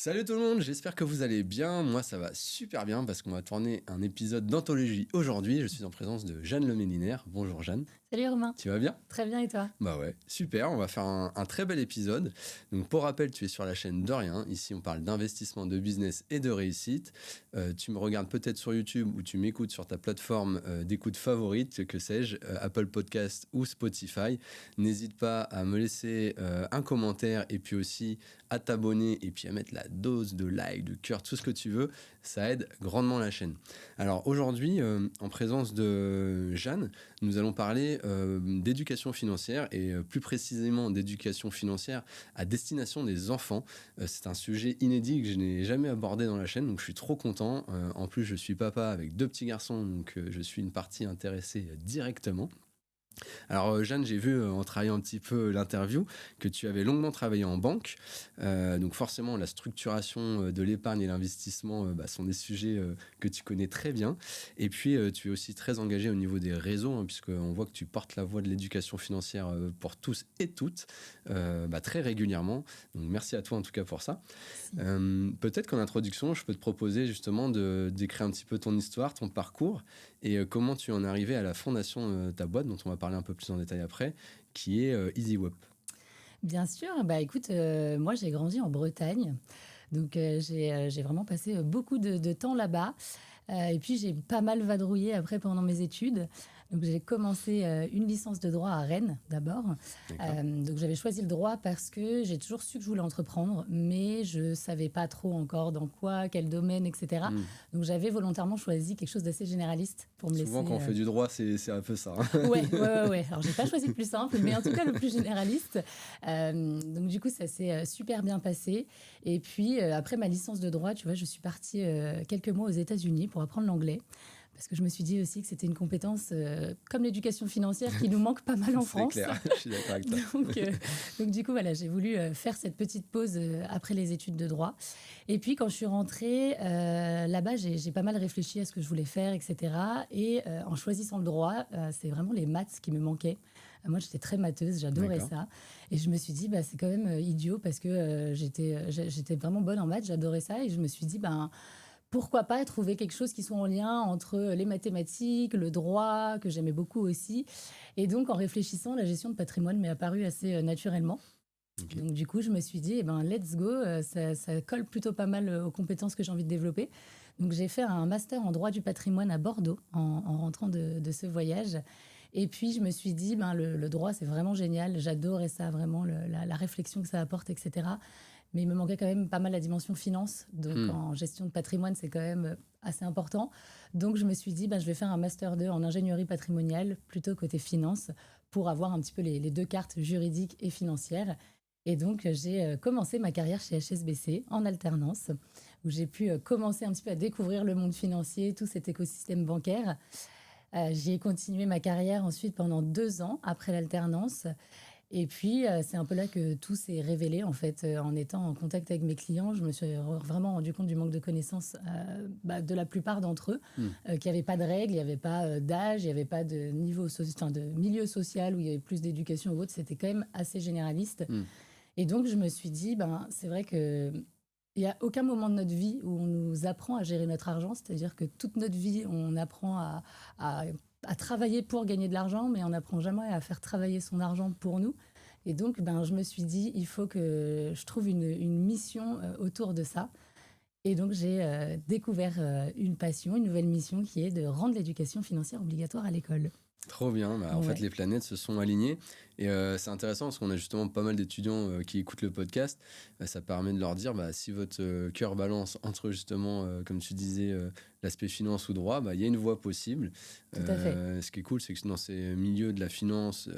Salut tout le monde, j'espère que vous allez bien. Moi, ça va super bien parce qu'on va tourner un épisode d'anthologie aujourd'hui. Je suis en présence de Jeanne Lemélinaire. Bonjour Jeanne. Salut Romain. Tu vas bien? Très bien et toi? Bah ouais, super, on va faire un très bel épisode. Donc pour rappel, tu es sur la chaîne De Rien. Ici, on parle d'investissement, de business et de réussite. Tu me regardes peut-être sur YouTube ou tu m'écoutes sur ta plateforme d'écoute favorite, que sais-je, Apple Podcast ou Spotify. N'hésite pas à me laisser un commentaire et puis aussi à t'abonner et puis à mettre la dose de like, de cœur, tout ce que tu veux. Ça aide grandement la chaîne. Alors aujourd'hui, en présence de Jeanne, nous allons parler d'éducation financière et plus précisément d'éducation financière à destination des enfants. C'est un sujet inédit que je n'ai jamais abordé dans la chaîne, donc je suis trop content. En plus, je suis papa avec 2 petits garçons, donc je suis une partie intéressée directement. Alors Jeanne, j'ai vu en travaillant un petit peu l'interview que tu avais longuement travaillé en banque. Donc forcément, la structuration de l'épargne et l'investissement sont des sujets que tu connais très bien. Et puis, tu es aussi très engagé au niveau des réseaux, hein, puisqu'on voit que tu portes la voix de l'éducation financière pour tous et toutes, très régulièrement. Donc merci à toi en tout cas pour ça. Peut-être qu'en introduction, je peux te proposer justement de décrire un petit peu ton histoire, ton parcours et comment tu en es arrivé à la fondation de ta boîte, dont on va parler un peu plus en détail après, qui est EasyWeb. Bien sûr, écoute, moi j'ai grandi en Bretagne, donc j'ai vraiment passé beaucoup de temps là-bas. Et puis j'ai pas mal vadrouillé après pendant mes études. Donc j'ai commencé une licence de droit à Rennes d'abord. Donc j'avais choisi le droit parce que j'ai toujours su que je voulais entreprendre, mais je savais pas trop encore dans quoi, quel domaine, etc. Donc j'avais volontairement choisi quelque chose d'assez généraliste pour me laisser. Souvent quand on fait du droit, c'est un peu ça. Hein. Ouais. Alors j'ai pas choisi le plus simple, mais en tout cas le plus généraliste. Donc du coup ça s'est super bien passé. Et puis après ma licence de droit, tu vois, je suis partie quelques mois aux États-Unis pour apprendre l'anglais. Parce que je me suis dit aussi que c'était une compétence comme l'éducation financière qui nous manque pas mal en France. C'est clair, je suis d'accord avec toi. donc du coup, voilà, j'ai voulu faire cette petite pause après les études de droit. Et puis, quand je suis rentrée là-bas, j'ai pas mal réfléchi à ce que je voulais faire, etc. Et en choisissant le droit, c'est vraiment les maths qui me manquaient. Moi, j'étais très matheuse, j'adorais ça. Et je me suis dit, c'est quand même idiot parce que j'étais vraiment bonne en maths, j'adorais ça. Et je me suis dit, pourquoi pas trouver quelque chose qui soit en lien entre les mathématiques, le droit, que j'aimais beaucoup aussi. Et donc, en réfléchissant, la gestion de patrimoine m'est apparue assez naturellement. Okay. Donc, du coup, je me suis dit, let's go, ça colle plutôt pas mal aux compétences que j'ai envie de développer. Donc, j'ai fait un master en droit du patrimoine à Bordeaux en rentrant de ce voyage. Et puis, je me suis dit, le droit, c'est vraiment génial. J'adorais ça, vraiment, la réflexion que ça apporte, etc. Mais il me manquait quand même pas mal la dimension finance. Donc, en gestion de patrimoine, c'est quand même assez important. Donc, je me suis dit, je vais faire un Master 2 en ingénierie patrimoniale, plutôt côté finance, pour avoir un petit peu les deux cartes juridiques et financières. Et donc, j'ai commencé ma carrière chez HSBC en alternance, où j'ai pu commencer un petit peu à découvrir le monde financier, tout cet écosystème bancaire. J'ai continué ma carrière ensuite pendant 2 ans après l'alternance. Et puis, c'est un peu là que tout s'est révélé, en fait. En étant en contact avec mes clients, je me suis vraiment rendu compte du manque de connaissances de la plupart d'entre eux, qu'il n'y avait pas de règles, il n'y avait pas d'âge, il n'y avait pas de niveau de milieu social où il y avait plus d'éducation ou autre. C'était quand même assez généraliste. Et donc, je me suis dit, c'est vrai que il n'y a aucun moment de notre vie où on nous apprend à gérer notre argent. C'est-à-dire que toute notre vie, on apprend à travailler pour gagner de l'argent, mais on n'apprend jamais à faire travailler son argent pour nous. Et donc, je me suis dit, il faut que je trouve une mission autour de ça. Et donc, j'ai découvert une passion, une nouvelle mission qui est de rendre l'éducation financière obligatoire à l'école. Trop bien, en fait les planètes se sont alignées et c'est intéressant parce qu'on a justement pas mal d'étudiants qui écoutent le podcast, ça permet de leur dire si votre cœur balance entre justement comme tu disais l'aspect finance ou droit, il y a une voie possible. Tout à fait. Ce qui est cool, c'est que dans ces milieux de la finance,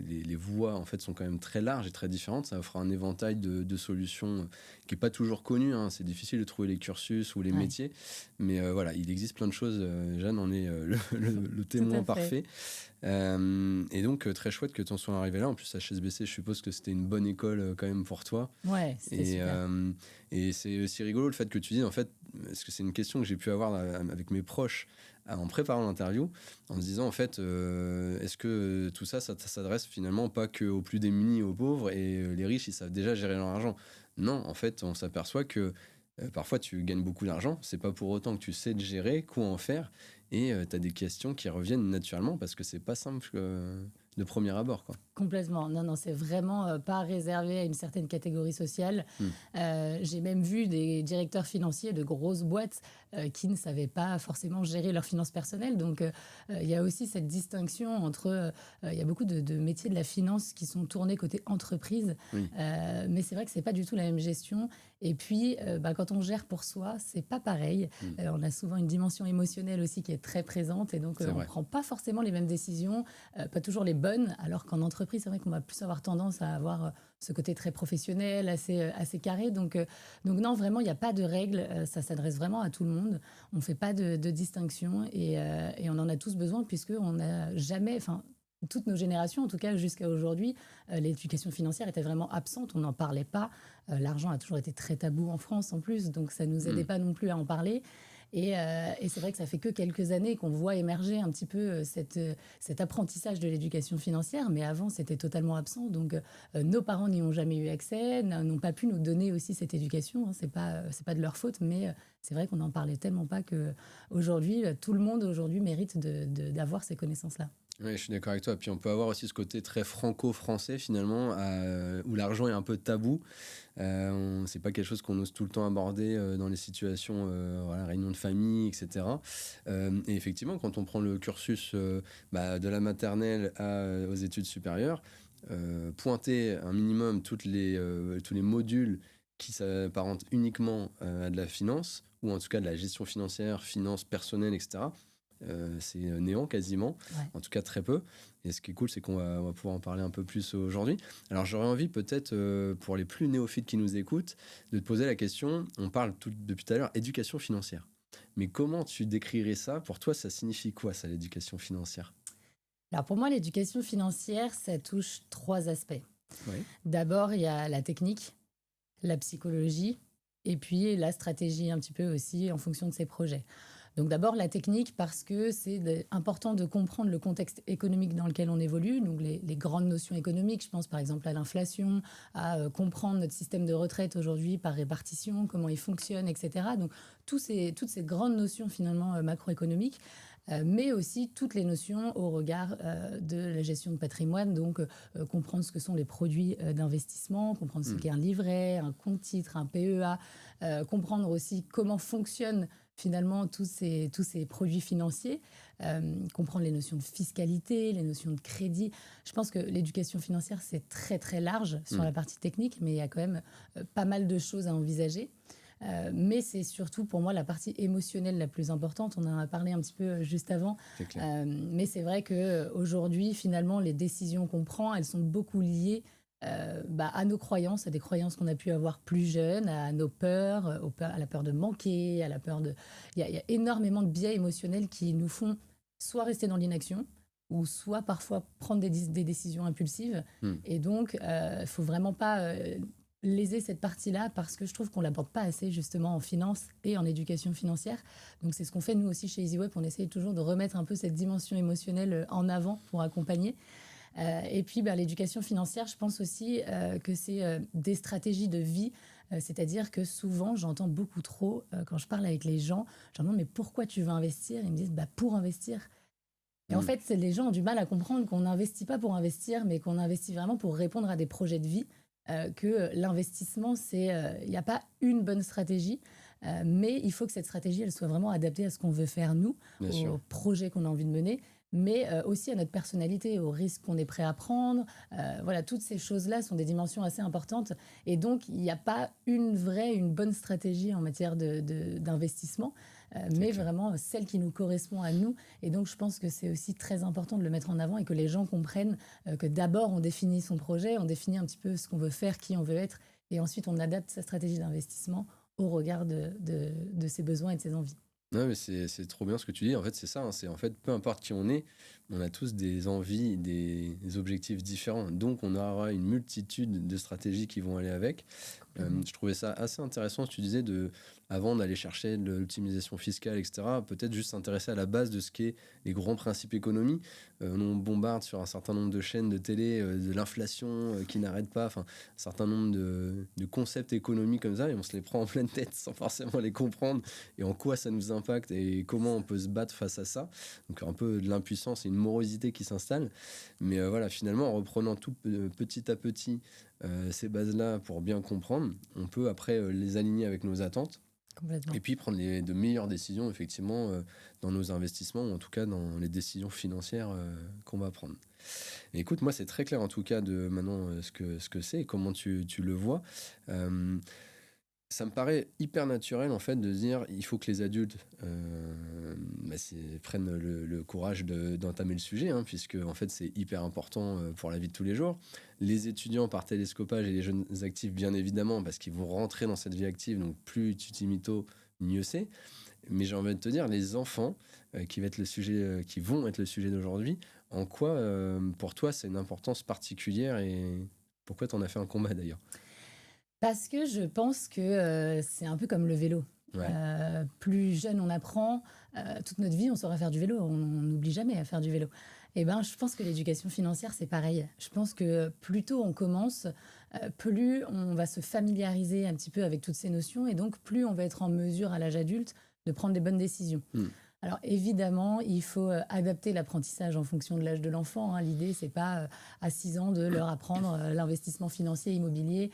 les voies en fait sont quand même très larges et très différentes. Ça offre un éventail de solutions qui est pas toujours connu, hein. C'est difficile de trouver les cursus ou les métiers, mais voilà, il existe plein de choses. Jeanne en est le témoin parfait. Et donc très chouette que tu en sois arrivé là. En plus HSBC, je suppose que c'était une bonne école quand même pour toi. Ouais, c'était super. Et c'est aussi rigolo le fait que tu dis en fait, parce que c'est une question que j'ai pu avoir avec mes proches en préparant l'interview, en se disant en fait est-ce que tout ça s'adresse finalement pas qu'aux plus démunis, aux pauvres, et les riches ils savent déjà gérer leur argent. Non, en fait, on s'aperçoit que parfois tu gagnes beaucoup d'argent, c'est pas pour autant que tu sais te gérer, quoi en faire, et tu as des questions qui reviennent naturellement parce que c'est pas simple de premier abord, quoi. Complètement. Non, non, c'est vraiment pas réservé à une certaine catégorie sociale. Hmm. J'ai même vu des directeurs financiers de grosses boîtes qui ne savaient pas forcément gérer leurs finances personnelles. Donc, il y a aussi cette distinction entre... Il y a beaucoup de métiers de la finance qui sont tournés côté entreprise. Oui, Mais c'est vrai que c'est pas du tout la même gestion. Et puis, quand on gère pour soi, c'est pas pareil. On a souvent une dimension émotionnelle aussi qui est très présente. Et donc, c'est on vrai. prend pas forcément les mêmes décisions, pas toujours les bonnes, alors qu'en entreprise, c'est vrai qu'on va plus avoir tendance à avoir ce côté très professionnel, assez carré. Donc non, vraiment, il n'y a pas de règles. Ça s'adresse vraiment à tout le monde. On ne fait pas de distinction et on en a tous besoin puisqu'on n'a jamais... Enfin, toutes nos générations, en tout cas jusqu'à aujourd'hui, l'éducation financière était vraiment absente. On n'en parlait pas. L'argent a toujours été très tabou en France en plus, donc ça ne nous aidait pas non plus à en parler. Et c'est vrai que ça fait que quelques années qu'on voit émerger un petit peu cet apprentissage de l'éducation financière, mais avant c'était totalement absent. Donc nos parents n'y ont jamais eu accès, n'ont pas pu nous donner aussi cette éducation. Hein. C'est pas de leur faute, mais c'est vrai qu'on n'en parlait tellement pas que aujourd'hui tout le monde aujourd'hui mérite d'avoir ces connaissances-là. Oui, je suis d'accord avec toi. Puis on peut avoir aussi ce côté très franco-français finalement, où l'argent est un peu tabou. C'est pas quelque chose qu'on ose tout le temps aborder dans les situations, voilà, réunions de famille, etc. Et effectivement, quand on prend le cursus de la maternelle aux études supérieures, pointer un minimum tous les modules qui s'apparentent uniquement à de la finance, ou en tout cas de la gestion financière, finances personnelles, etc. C'est néant quasiment, Ouais. en tout cas très peu. Et ce qui est cool, c'est on va pouvoir en parler un peu plus aujourd'hui. Alors j'aurais envie peut-être, pour les plus néophytes qui nous écoutent, de te poser la question, on parle depuis tout à l'heure, éducation financière. Mais comment tu décrirais ça? Pour toi, ça signifie quoi, ça, l'éducation financière? Alors pour moi, l'éducation financière, ça touche trois aspects. Oui. D'abord, il y a la technique, la psychologie et puis la stratégie un petit peu aussi en fonction de ses projets. Donc d'abord la technique parce que c'est important de comprendre le contexte économique dans lequel on évolue, donc les grandes notions économiques, je pense par exemple à l'inflation, à comprendre notre système de retraite aujourd'hui par répartition, comment il fonctionne, etc. Donc toutes ces grandes notions finalement macroéconomiques, mais aussi toutes les notions au regard de la gestion de patrimoine, donc comprendre ce que sont les produits d'investissement, comprendre ce qu'est un livret, un compte titre, un PEA, comprendre aussi comment fonctionnent finalement tous ces produits financiers, comprendre les notions de fiscalité, les notions de crédit. Je pense que l'éducation financière, c'est très très large sur la partie technique, mais il y a quand même pas mal de choses à envisager. Mais c'est surtout pour moi la partie émotionnelle la plus importante. On en a parlé un petit peu juste avant. C'est clair. Mais c'est vrai qu'aujourd'hui, finalement, les décisions qu'on prend, elles sont beaucoup liées à nos croyances, à des croyances qu'on a pu avoir plus jeunes, à nos peurs, à la peur de manquer, à la peur de... Il y a énormément de biais émotionnels qui nous font soit rester dans l'inaction, ou soit parfois prendre des décisions impulsives. Et donc, il ne faut vraiment pas léser cette partie-là parce que je trouve qu'on ne l'aborde pas assez justement en finance et en éducation financière. Donc, c'est ce qu'on fait nous aussi chez EasyWeb. On essaye toujours de remettre un peu cette dimension émotionnelle en avant pour accompagner. Et puis, l'éducation financière, je pense aussi que c'est des stratégies de vie. C'est-à-dire que souvent, j'entends beaucoup trop, quand je parle avec les gens, je leur demande, mais pourquoi tu veux investir? Ils me disent, pour investir. Et en fait, les gens ont du mal à comprendre qu'on n'investit pas pour investir, mais qu'on investit vraiment pour répondre à des projets de vie. Que l'investissement, il n'y a pas une bonne stratégie, mais il faut que cette stratégie, elle soit vraiment adaptée à ce qu'on veut faire nous, Bien au sûr. projet qu'on a envie de mener, mais aussi à notre personnalité, aux risques qu'on est prêt à prendre. Voilà, toutes ces choses-là sont des dimensions assez importantes. Et donc, il n'y a pas une bonne stratégie en matière d'investissement, mais clair. vraiment celle qui nous correspond à nous. Et donc, je pense que c'est aussi très important de le mettre en avant et que les gens comprennent que d'abord, on définit son projet, on définit un petit peu ce qu'on veut faire, qui on veut être, et ensuite, on adapte sa stratégie d'investissement au regard de ses besoins et de ses envies. Non, mais c'est trop bien ce que tu dis. En fait, c'est ça. C'est en fait, peu importe qui on est, on a tous des envies, des objectifs différents. Donc, on aura une multitude de stratégies qui vont aller avec. Je trouvais ça assez intéressant, ce que tu disais, avant d'aller chercher de l'optimisation fiscale, etc., peut-être juste s'intéresser à la base de ce qu'est les grands principes économiques. On bombarde sur un certain nombre de chaînes de télé de l'inflation qui n'arrête pas, enfin, un certain nombre de concepts économiques comme ça, et on se les prend en pleine tête sans forcément les comprendre, et en quoi ça nous impacte, et comment on peut se battre face à ça. Donc un peu de l'impuissance et une morosité qui s'installe. Mais voilà, finalement, en reprenant tout petit à petit ces bases-là pour bien comprendre, on peut après les aligner avec nos attentes. Complètement. Et puis prendre de meilleures décisions, effectivement, dans nos investissements, ou en tout cas dans les décisions financières qu'on va prendre. Et écoute, moi, c'est très clair en tout cas de maintenant ce que c'est et comment tu le vois. Ça me paraît hyper naturel en fait de se dire il faut que les adultes prennent le courage d'entamer le sujet, hein, puisque en fait c'est hyper important pour la vie de tous les jours. Les étudiants par télescopage et les jeunes actifs bien évidemment parce qu'ils vont rentrer dans cette vie active, donc plus tu t'y mis tôt, mieux c'est. Mais j'ai envie de te dire les enfants qui vont être le sujet d'aujourd'hui, en quoi pour toi c'est une importance particulière et pourquoi t'en as fait un combat d'ailleurs? Parce que je pense que c'est un peu comme le vélo. Ouais. Plus jeune on apprend, toute notre vie on saura faire du vélo, on n'oublie jamais à faire du vélo. Et ben, je pense que l'éducation financière c'est pareil. Je pense que plus tôt on commence, plus on va se familiariser un petit peu avec toutes ces notions et donc plus on va être en mesure à l'âge adulte de prendre des bonnes décisions. Alors évidemment, il faut adapter l'apprentissage en fonction de l'âge de l'enfant, hein. L'idée, c'est pas à 6 ans de leur apprendre l'investissement financier immobilier.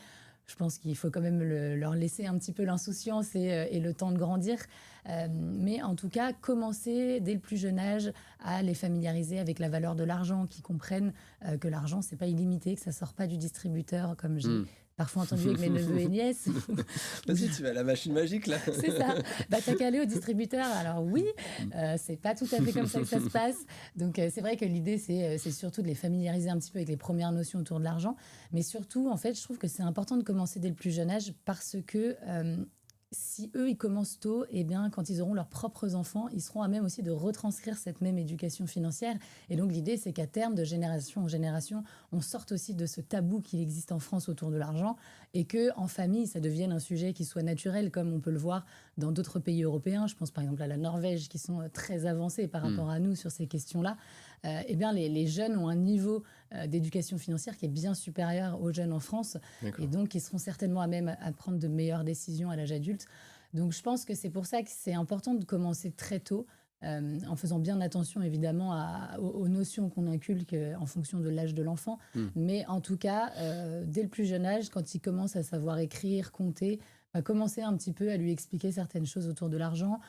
Je pense qu'il faut quand même leur laisser un petit peu l'insouciance et le temps de grandir. Mais en tout cas, commencer dès le plus jeune âge à les familiariser avec la valeur de l'argent, qu'ils comprennent que l'argent, c'est pas illimité, que ça sort pas du distributeur, comme j'ai parfois entendu avec mes neveux et nièces. Vas-y, tu vas à la machine magique, là. C'est ça. Bah, t'as qu'à aller au distributeur. Alors oui, c'est pas tout à fait comme ça que ça se passe. Donc c'est vrai que l'idée, c'est surtout de les familiariser un petit peu avec les premières notions autour de l'argent. Mais surtout, en fait, je trouve que c'est important de commencer dès le plus jeune âge parce que si eux, ils commencent tôt, eh bien, quand ils auront leurs propres enfants, ils seront à même aussi de retranscrire cette même éducation financière. Et donc, l'idée, c'est qu'à terme, de génération en génération, on sorte aussi de ce tabou qu'il existe en France autour de l'argent et qu'en famille, ça devienne un sujet qui soit naturel, comme on peut le voir dans d'autres pays européens. Je pense par exemple à la Norvège, qui sont très avancés par rapport à nous sur ces questions-là. Eh bien, les jeunes ont un niveau d'éducation financière qui est bien supérieur aux jeunes en France. D'accord. Et donc, ils seront certainement à même à prendre de meilleures décisions à l'âge adulte. Donc, je pense que c'est pour ça que c'est important de commencer très tôt, en faisant bien attention, évidemment, aux notions qu'on inculque en fonction de l'âge de l'enfant. Mais en tout cas, dès le plus jeune âge, quand il commence à savoir écrire, compter, commencer un petit peu à lui expliquer certaines choses autour de l'argent,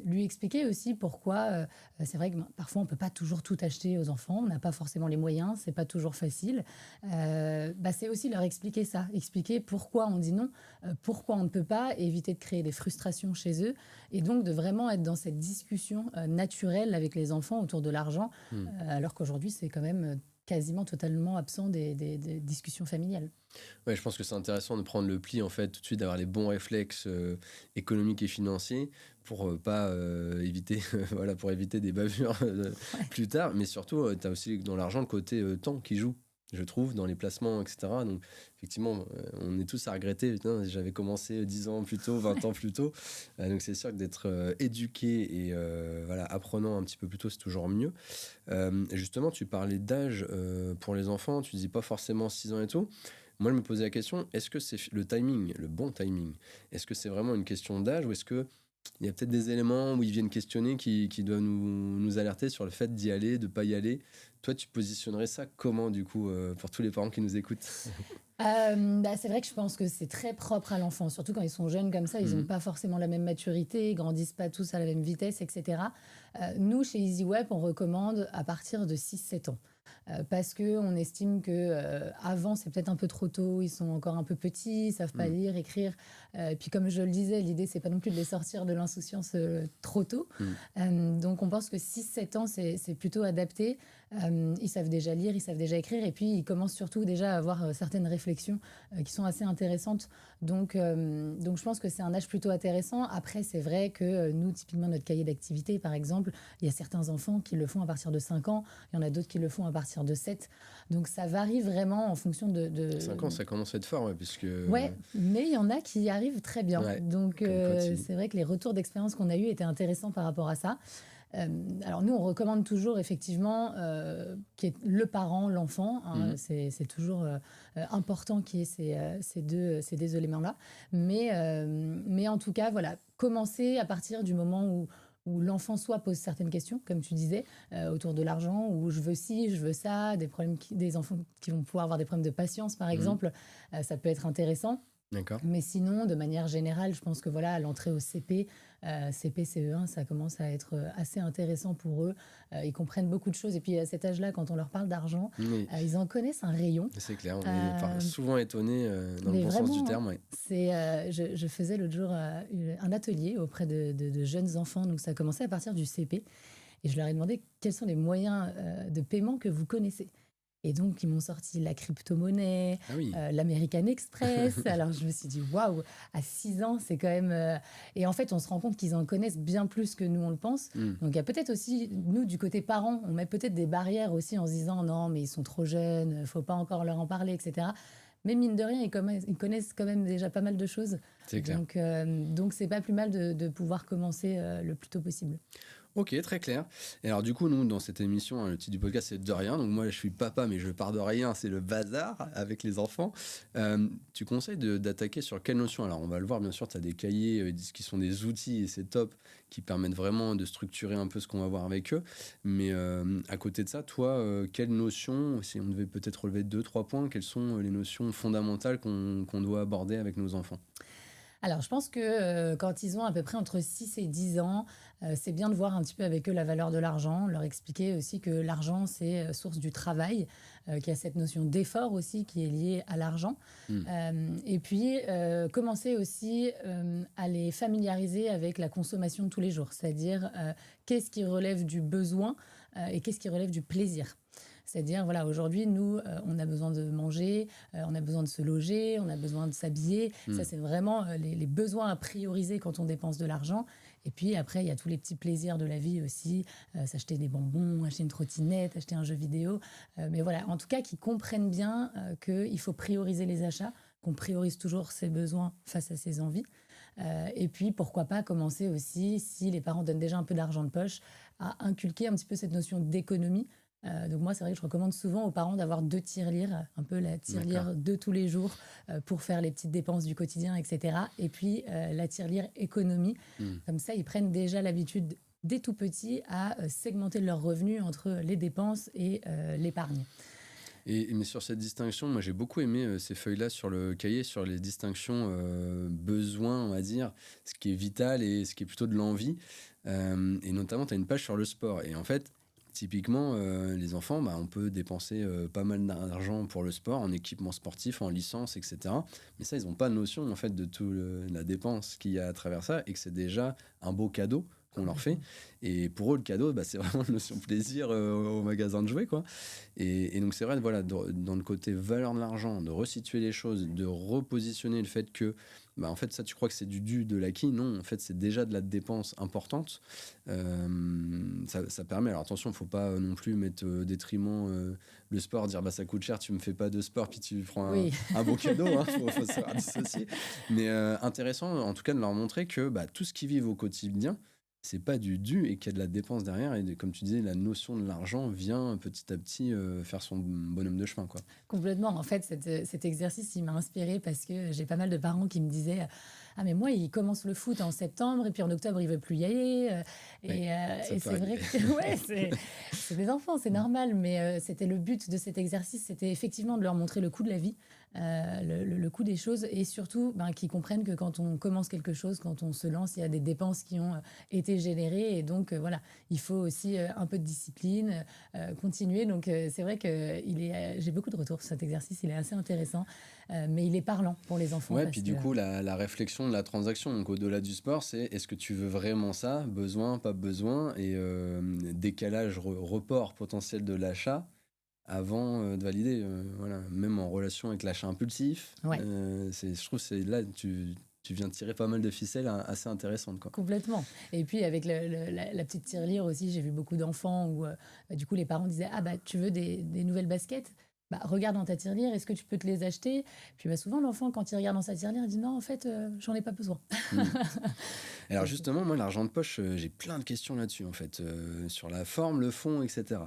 lui expliquer aussi pourquoi, c'est vrai que parfois on ne peut pas toujours tout acheter aux enfants, on n'a pas forcément les moyens, c'est pas toujours facile. C'est aussi leur expliquer ça, expliquer pourquoi on dit non, pourquoi on ne peut pas, et éviter de créer des frustrations chez eux, et donc de vraiment être dans cette discussion naturelle avec les enfants autour de l'argent, alors qu'aujourd'hui c'est quand même quasiment totalement absent des discussions familiales. Ouais, je pense que c'est intéressant de prendre le pli en fait tout de suite, d'avoir les bons réflexes économiques et financiers pour pas éviter voilà, pour éviter des bavures plus tard, mais surtout tu as aussi dans l'argent le côté temps qui joue, je trouve, dans les placements, etc. Donc effectivement on est tous à regretter, putain, j'avais commencé 10 ans plus tôt, 20 ans plus tôt, donc c'est sûr que d'être éduqué et voilà, apprenant un petit peu plus tôt, c'est toujours mieux. Justement, tu parlais d'âge pour les enfants, tu dis pas forcément 6 ans et tout. Moi, je me posais la question, est-ce que c'est le timing, le bon timing? Est-ce que c'est vraiment une question d'âge ou est-ce qu'il y a peut-être des éléments où ils viennent questionner qui doivent nous alerter sur le fait d'y aller, de ne pas y aller? Toi, tu positionnerais ça comment, du coup, pour tous les parents qui nous écoutent? C'est vrai que je pense que c'est très propre à l'enfant, surtout quand ils sont jeunes comme ça, ils n'ont pas forcément la même maturité, ils grandissent pas tous à la même vitesse, etc. Nous, chez EasyWeb, on recommande à partir de 6-7 ans. Parce qu'on estime qu'avant, c'est peut-être un peu trop tôt, ils sont encore un peu petits, ils ne savent pas lire, écrire. Puis comme je le disais, l'idée, c'est pas non plus de les sortir de l'insouciance trop tôt. Donc on pense que 6-7 ans, c'est plutôt adapté. Ils savent déjà lire, ils savent déjà écrire, et puis ils commencent surtout déjà à avoir certaines réflexions qui sont assez intéressantes. Donc je pense que c'est un âge plutôt intéressant. Après, c'est vrai que nous, typiquement, notre cahier d'activité, par exemple, il y a certains enfants qui le font à partir de 5 ans, il y en a d'autres qui le font à partir de 7. Donc ça varie vraiment en fonction de... 5 ans, ça commence à être fort, ouais, puisque... Ouais, mais il y en a qui y arrivent très bien. Ouais, Donc comme toi, c'est vrai que les retours d'expérience qu'on a eus étaient intéressants par rapport à ça. Alors nous, on recommande toujours effectivement qu'il y ait le parent, l'enfant. Hein, c'est toujours important qu'il y ait ces deux éléments-là. Mais en tout cas, voilà, commencer à partir du moment où l'enfant soit pose certaines questions, comme tu disais, autour de l'argent, où je veux ci, je veux ça, des enfants qui vont pouvoir avoir des problèmes de patience, par exemple, ça peut être intéressant. D'accord. Mais sinon, de manière générale, je pense que voilà, à l'entrée au CP, CP, CE1, ça commence à être assez intéressant pour eux. Ils comprennent beaucoup de choses. Et puis à cet âge-là, quand on leur parle d'argent, Oui. ils en connaissent un rayon. C'est clair, on est souvent étonnés dans le bon sens du terme. Ouais. Je faisais l'autre jour un atelier auprès de jeunes enfants, donc ça a commencé à partir du CP. Et je leur ai demandé quels sont les moyens de paiement que vous connaissez. Et donc, ils m'ont sorti la crypto-monnaie, l'American Express. Alors, je me suis dit, waouh, à 6 ans, c'est quand même... Et en fait, on se rend compte qu'ils en connaissent bien plus que nous, on le pense. Donc, il y a peut-être aussi, nous, du côté parents, on met peut-être des barrières aussi en se disant, non, mais ils sont trop jeunes, il ne faut pas encore leur en parler, etc. Mais mine de rien, ils connaissent quand même déjà pas mal de choses. C'est clair. Donc, c'est pas plus mal de pouvoir commencer le plus tôt possible. Ok, très clair. Et alors du coup, nous, dans cette émission, le titre du podcast, c'est De rien. Donc moi, je suis papa, mais je pars de rien. C'est le bazar avec les enfants. Tu conseilles d'attaquer sur quelle notion? Alors on va le voir, bien sûr, tu as des cahiers qui sont des outils, et c'est top, qui permettent vraiment de structurer un peu ce qu'on va voir avec eux. Mais à côté de ça, toi, quelles notions, si on devait peut-être relever 2-3 points, quelles sont les notions fondamentales qu'on doit aborder avec nos enfants? Alors, je pense que quand ils ont à peu près entre 6 et 10 ans, c'est bien de voir un petit peu avec eux la valeur de l'argent, leur expliquer aussi que l'argent, c'est source du travail, qu'il y a cette notion d'effort aussi qui est liée à l'argent. Et puis, commencer aussi à les familiariser avec la consommation de tous les jours, c'est-à-dire qu'est-ce qui relève du besoin et qu'est-ce qui relève du plaisir. C'est-à-dire, voilà, aujourd'hui, nous, on a besoin de manger, on a besoin de se loger, on a besoin de s'habiller. Ça, c'est vraiment les besoins à prioriser quand on dépense de l'argent. Et puis après, il y a tous les petits plaisirs de la vie aussi, s'acheter des bonbons, acheter une trottinette, acheter un jeu vidéo. Mais voilà, en tout cas, qu'ils comprennent bien qu'il faut prioriser les achats, qu'on priorise toujours ses besoins face à ses envies. Et puis, pourquoi pas commencer aussi, si les parents donnent déjà un peu d'argent de poche, à inculquer un petit peu cette notion d'économie. Donc moi, c'est vrai que je recommande souvent aux parents d'avoir 2 tirelires, un peu la tirelire de tous les jours pour faire les petites dépenses du quotidien, etc. Et puis la tirelire économie. Comme ça, ils prennent déjà l'habitude dès tout petits à segmenter leurs revenus entre les dépenses et l'épargne. Mais sur cette distinction, moi j'ai beaucoup aimé ces feuilles-là sur le cahier, sur les distinctions besoins, on va dire, ce qui est vital et ce qui est plutôt de l'envie. Et notamment, tu as une page sur le sport. Et en fait, typiquement, les enfants, on peut dépenser pas mal d'argent pour le sport, en équipement sportif, en licence, etc. Mais ça, ils n'ont pas de notion en fait, de toute la dépense qu'il y a à travers ça et que c'est déjà un beau cadeau qu'on leur fait. Et pour eux, le cadeau, c'est vraiment une notion plaisir au magasin de jouets, quoi. Et donc, c'est vrai, voilà, dans le côté valeur de l'argent, de resituer les choses, de repositionner le fait que en fait, ça, tu crois que c'est du dû, de l'acquis. Non, en fait, c'est déjà de la dépense importante. Ça permet, alors attention, il ne faut pas non plus mettre au détriment le sport, dire ça coûte cher, tu ne me fais pas de sport, puis tu prends un beau cadeau. Il faut savoir dissocier. Mais intéressant, en tout cas, de leur montrer que tout ce qu'ils vivent au quotidien, c'est pas du dû et qu'il y a de la dépense derrière. Et comme tu disais, la notion de l'argent vient petit à petit faire son bonhomme de chemin, quoi. Complètement. En fait, cet exercice, il m'a inspirée parce que j'ai pas mal de parents qui me disaient « Ah, mais moi, il commence le foot en septembre et puis en octobre, il veut plus y aller. » Et c'est vrai que c'est des enfants, c'est normal. Mais c'était le but de cet exercice, c'était effectivement de leur montrer le coût de la vie, le coût des choses et surtout qu'ils comprennent que quand on commence quelque chose, quand on se lance, il y a des dépenses qui ont été générées. Et donc, voilà, il faut aussi un peu de discipline, continuer. Donc, c'est vrai que j'ai beaucoup de retours sur cet exercice. Il est assez intéressant, mais il est parlant pour les enfants. Ouais, puis du coup, la réflexion de la transaction. Donc, au-delà du sport, c'est est-ce que tu veux vraiment ça? Besoin, pas besoin? Et décalage, report potentiel de l'achat avant de valider. Voilà. Même en relation avec l'achat impulsif. Ouais. Je trouve que là, tu viens de tirer pas mal de ficelles assez intéressantes, quoi. Complètement. Et puis avec la petite tirelire aussi, j'ai vu beaucoup d'enfants où du coup les parents disaient ah bah tu veux des nouvelles baskets, bah regarde dans ta tirelire, est-ce que tu peux te les acheter? Puis bah, souvent l'enfant quand il regarde dans sa tirelire il dit non en fait j'en ai pas besoin. Mm. Alors justement, moi, l'argent de poche, j'ai plein de questions là-dessus, en fait, sur la forme, le fond, etc.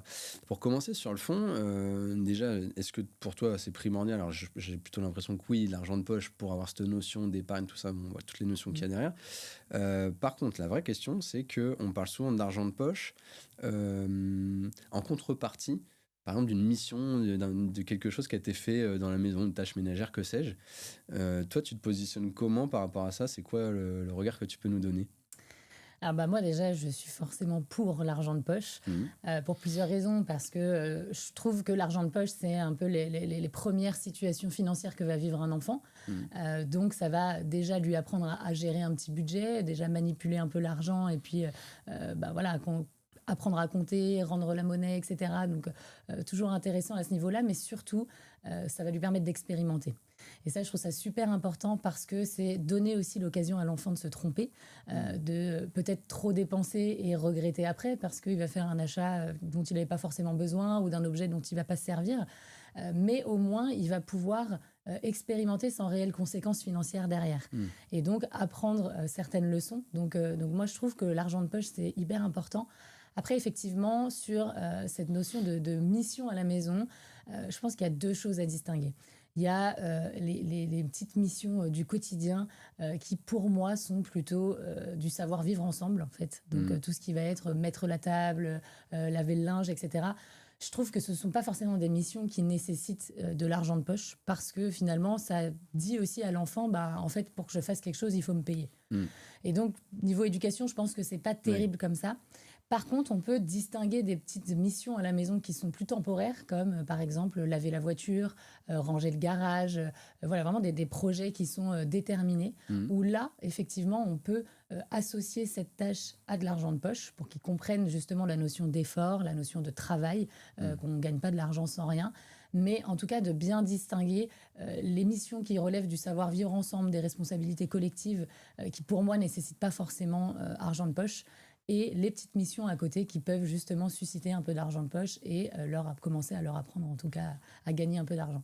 Pour commencer sur le fond, déjà, est-ce que pour toi, c'est primordial? Alors j'ai plutôt l'impression que oui, l'argent de poche, pour avoir cette notion d'épargne, tout ça, bon, on voit toutes les notions qu'il y a derrière. Par contre, la vraie question, c'est qu'on parle souvent d'argent de poche en contrepartie, par exemple, d'une mission, de quelque chose qui a été fait dans la maison, une tâche ménagère, que sais-je. Toi, tu te positionnes comment par rapport à ça? C'est quoi le regard que tu peux nous donner? Ah bah moi déjà je suis forcément pour l'argent de poche pour plusieurs raisons parce que je trouve que l'argent de poche c'est un peu les premières situations financières que va vivre un enfant. Donc ça va déjà lui apprendre à gérer un petit budget, déjà manipuler un peu l'argent et puis bah voilà apprendre à compter, rendre la monnaie, etc. Donc toujours intéressant à ce niveau-là, mais surtout ça va lui permettre d'expérimenter. Et ça, je trouve ça super important parce que c'est donner aussi l'occasion à l'enfant de se tromper, de peut-être trop dépenser et regretter après parce qu'il va faire un achat dont il n'avait pas forcément besoin ou d'un objet dont il ne va pas se servir. Mais au moins, il va pouvoir expérimenter sans réelles conséquences financières derrière. Et donc, apprendre certaines leçons. Donc moi, je trouve que l'argent de poche, c'est hyper important. Après, effectivement, sur cette notion de mission à la maison, je pense qu'il y a deux choses à distinguer. Il y a les petites missions du quotidien qui, pour moi, sont plutôt du savoir-vivre ensemble, en fait. Donc, tout ce qui va être mettre la table, laver le linge, etc. Je trouve que ce ne sont pas forcément des missions qui nécessitent de l'argent de poche parce que, finalement, ça dit aussi à l'enfant, bah, en fait, pour que je fasse quelque chose, il faut me payer. Et donc, niveau éducation, je pense que ce n'est pas terrible comme ça. Par contre, on peut distinguer des petites missions à la maison qui sont plus temporaires, comme par exemple laver la voiture, ranger le garage, voilà, vraiment des projets qui sont déterminés, où là, effectivement, on peut associer cette tâche à de l'argent de poche pour qu'ils comprennent justement la notion d'effort, la notion de travail, qu'on ne gagne pas de l'argent sans rien. Mais en tout cas, de bien distinguer les missions qui relèvent du savoir-vivre ensemble, des responsabilités collectives, qui pour moi ne nécessitent pas forcément argent de poche, et les petites missions à côté qui peuvent justement susciter un peu d'argent de poche et commencer à leur apprendre en tout cas à gagner un peu d'argent.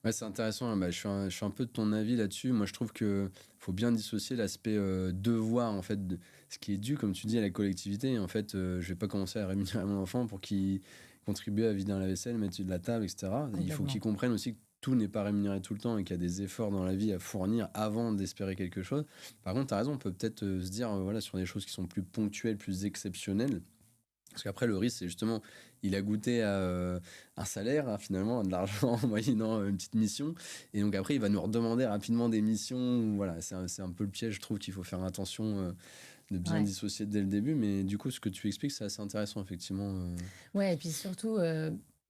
Ouais, c'est intéressant, hein. Je suis un peu de ton avis là-dessus. Moi, je trouve qu'il faut bien dissocier l'aspect devoir, en fait, de ce qui est dû, comme tu dis, à la collectivité. En fait, je vais pas commencer à rémunérer mon enfant pour qu'il contribue à vider la vaisselle, mettre de la table, etc. Il faut qu'il comprenne aussi que tout n'est pas rémunéré tout le temps et qu'il y a des efforts dans la vie à fournir avant d'espérer quelque chose. Par contre, tu as raison, on peut peut-être se dire voilà, sur des choses qui sont plus ponctuelles, plus exceptionnelles. Parce qu'après, le risque, c'est justement, il a goûté à un salaire, hein, finalement, à de l'argent en moyennant une petite mission. Et donc après, il va nous redemander rapidement des missions. Voilà, c'est un peu le piège, je trouve qu'il faut faire attention de bien dissocier dès le début. Mais du coup, ce que tu expliques, c'est assez intéressant, effectivement. Ouais, et puis surtout,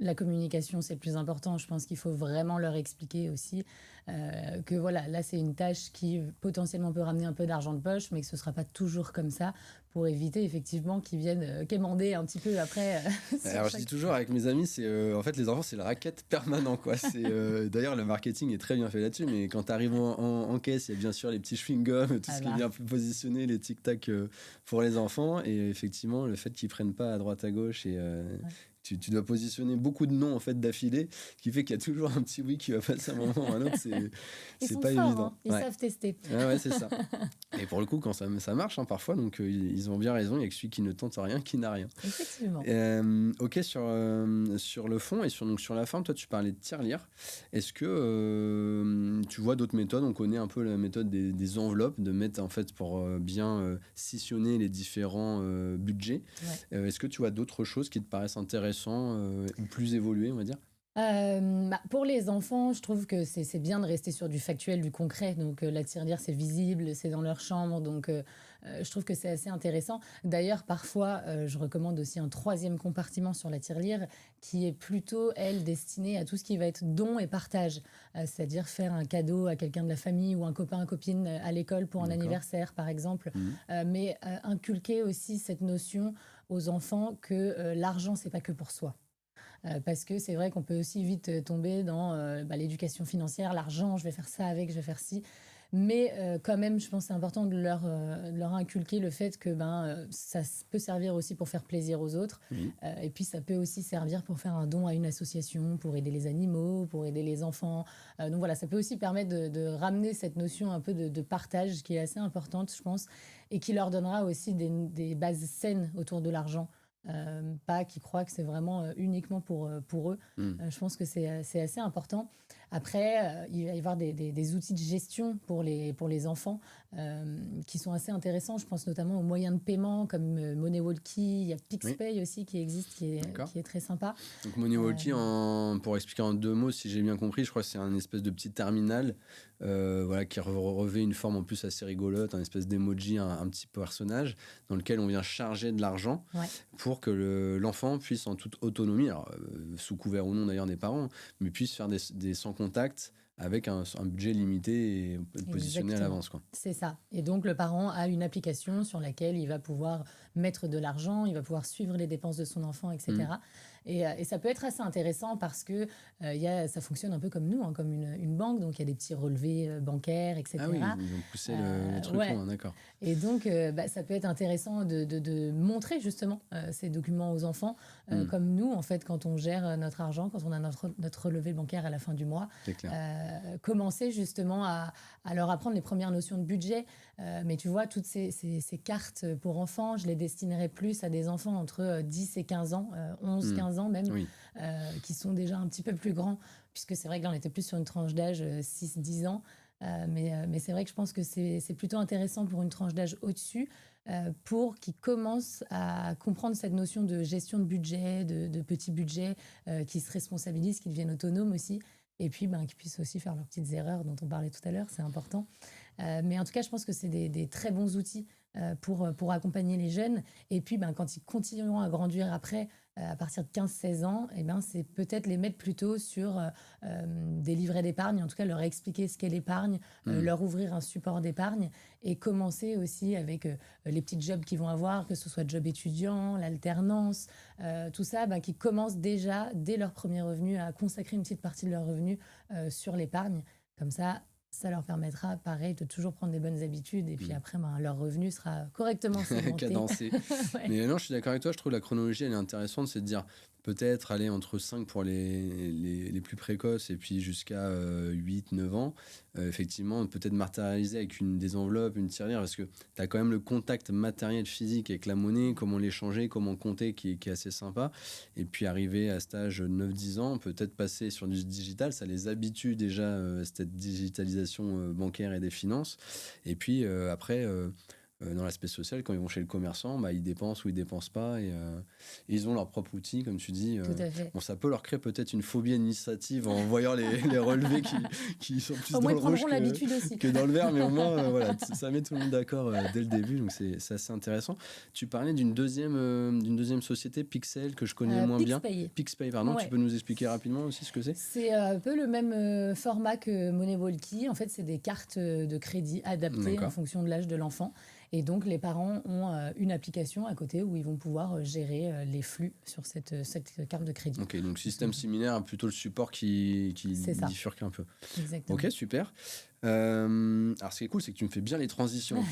la communication, c'est le plus important. Je pense qu'il faut vraiment leur expliquer aussi que voilà, là, c'est une tâche qui potentiellement peut ramener un peu d'argent de poche, mais que ce ne sera pas toujours comme ça pour éviter effectivement qu'ils viennent quémander un petit peu après. Alors, je dis toujours avec mes amis, c'est en fait, les enfants, c'est le racket permanent, quoi. D'ailleurs, le marketing est très bien fait là-dessus, mais quand tu arrives en caisse, il y a bien sûr les petits chewing-gums, tout ce qui est bien positionné, les tic-tac pour les enfants. Et effectivement, le fait qu'ils ne prennent pas à droite à gauche et... Tu dois positionner beaucoup de noms en fait d'affilée, ce qui fait qu'il y a toujours un petit oui qui va passer à un moment ou à un autre. C'est pas forts, évident. Hein. Ils savent tester. Ouais, c'est ça. Et pour le coup, quand ça marche hein, parfois, donc ils ont bien raison. Il y a que celui qui ne tente rien qui n'a rien. Effectivement. Ok, sur le fond et sur la forme, toi tu parlais de tirelire. Est-ce que tu vois d'autres méthodes? On connaît un peu la méthode des enveloppes, de mettre en fait pour bien scissionner les différents budgets. Est-ce que tu vois d'autres choses qui te paraissent intéressantes ou plus évoluées, on va dire? Pour les enfants, je trouve que c'est bien de rester sur du factuel, du concret. Donc, la tirelire, c'est visible, c'est dans leur chambre. Donc, je trouve que c'est assez intéressant. D'ailleurs, parfois, je recommande aussi un troisième compartiment sur la tirelire qui est plutôt, elle, destinée à tout ce qui va être don et partage. C'est-à-dire faire un cadeau à quelqu'un de la famille ou un copain, une copine à l'école pour un D'accord. anniversaire, par exemple. Mhm. Mais inculquer aussi cette notion aux enfants que l'argent, c'est pas que pour soi. Parce que c'est vrai qu'on peut aussi vite tomber dans l'éducation financière, l'argent, je vais faire ça avec, je vais faire ci. Mais quand même, je pense que c'est important de leur inculquer le fait que peut servir aussi pour faire plaisir aux autres. Oui. Et puis, ça peut aussi servir pour faire un don à une association, pour aider les animaux, pour aider les enfants. Donc voilà, ça peut aussi permettre de ramener cette notion un peu de partage qui est assez importante, je pense, et qui leur donnera aussi des bases saines autour de l'argent. Pas qui croient que c'est vraiment uniquement pour eux. Mhm. Je pense que c'est assez important. Après, il va y avoir des outils de gestion pour les enfants qui sont assez intéressants. Je pense notamment aux moyens de paiement comme MoneyWalkie. Il y a Oui. PixPay aussi qui existe, D'accord. qui est très sympa. Donc MoneyWalkie, pour expliquer en 2 mots, si j'ai bien compris, je crois que c'est un espèce de petit terminal voilà, qui revêt une forme en plus assez rigolote, un espèce d'emoji, un petit personnage dans lequel on vient charger de l'argent Ouais, pour que l'enfant puisse en toute autonomie, alors, sous couvert ou non d'ailleurs des parents, mais puisse faire des sans contact avec un budget limité et positionné à exactement. l'avance, quoi. C'est ça. Et donc, le parent a une application sur laquelle il va pouvoir mettre de l'argent, il va pouvoir suivre les dépenses de son enfant, Mm. etc. Et ça peut être assez intéressant parce que ça fonctionne un peu comme nous, hein, comme une banque. Donc, il y a des petits relevés bancaires, Ah oui, etc. ils ont poussé le truc Ouais. loin, d'accord. Et donc, ça peut être intéressant de montrer justement ces documents aux enfants, Mm. comme nous, en fait, quand on gère notre argent, quand on a notre relevé bancaire à la fin du mois, C'est clair. commencer justement à leur apprendre les premières notions de budget. Mais tu vois, toutes ces cartes pour enfants, je les destinerai plus à des enfants entre 10 et 15 ans, 11, Mm. 15 ans même, Oui. qui sont déjà un petit peu plus grands, puisque c'est vrai que là, on était plus sur une tranche d'âge 6-10 ans. Mais c'est vrai que je pense que c'est plutôt intéressant pour une tranche d'âge au-dessus, pour qu'ils commencent à comprendre cette notion de gestion de budget, de petits budgets, qui se responsabilisent, qui deviennent autonomes aussi, et puis qu'ils puissent aussi faire leurs petites erreurs dont on parlait tout à l'heure, c'est important. Mais en tout cas, je pense que c'est des très bons outils pour accompagner les jeunes. Et puis, quand ils continueront à grandir après, à partir de 15-16 ans, c'est peut-être les mettre plutôt sur des livrets d'épargne, en tout cas leur expliquer ce qu'est l'épargne, Mm. leur ouvrir un support d'épargne et commencer aussi avec les petits jobs qu'ils vont avoir, que ce soit job étudiant, l'alternance, tout ça, qui commencent déjà, dès leur premier revenu, à consacrer une petite partie de leur revenu sur l'épargne. Comme ça leur permettra, pareil, de toujours prendre des bonnes habitudes et puis Mm. après, leur revenu sera correctement segmenté. Cadencé. Ouais. Mais non, je suis d'accord avec toi, je trouve la chronologie, elle est intéressante, c'est de dire peut-être aller entre 5 pour les plus précoces et puis jusqu'à 8-9 ans. Effectivement, peut-être matérialiser avec des enveloppes, une tirelire, parce que tu as quand même le contact matériel physique avec la monnaie, comment l'échanger, comment compter, qui est assez sympa. Et puis arriver à cet âge 9-10 ans, peut-être passer sur du digital, ça les habitue déjà à cette digitalisation bancaire et des finances. Et puis après... dans l'aspect social, quand ils vont chez le commerçant, ils dépensent ou ils dépensent pas et ils ont leur propre outil, comme tu dis. Tout à fait. Bon, ça peut leur créer peut-être une phobie administrative en voyant les relevés qui sont plus Au dans moins, le ils rouge prendront l'habitude aussi. que dans le vert, mais au moins, voilà, ça met tout le monde d'accord dès le début, donc c'est assez intéressant. Tu parlais d'une deuxième société, Pixel, que je connais moins bien. PixPay. PixPay, pardon. Ouais. Tu peux nous expliquer rapidement aussi ce que c'est? C'est un peu le même format que MoneyWalkie. En fait, c'est des cartes de crédit adaptées en D'accord. fonction de l'âge de l'enfant. Et donc, les parents ont une application à côté où ils vont pouvoir gérer les flux sur cette carte de crédit. Ok, donc système similaire, plutôt le support qui C'est ça. bifurque un peu. Exactement. Ok, super. Alors, ce qui est cool, c'est que tu me fais bien les transitions.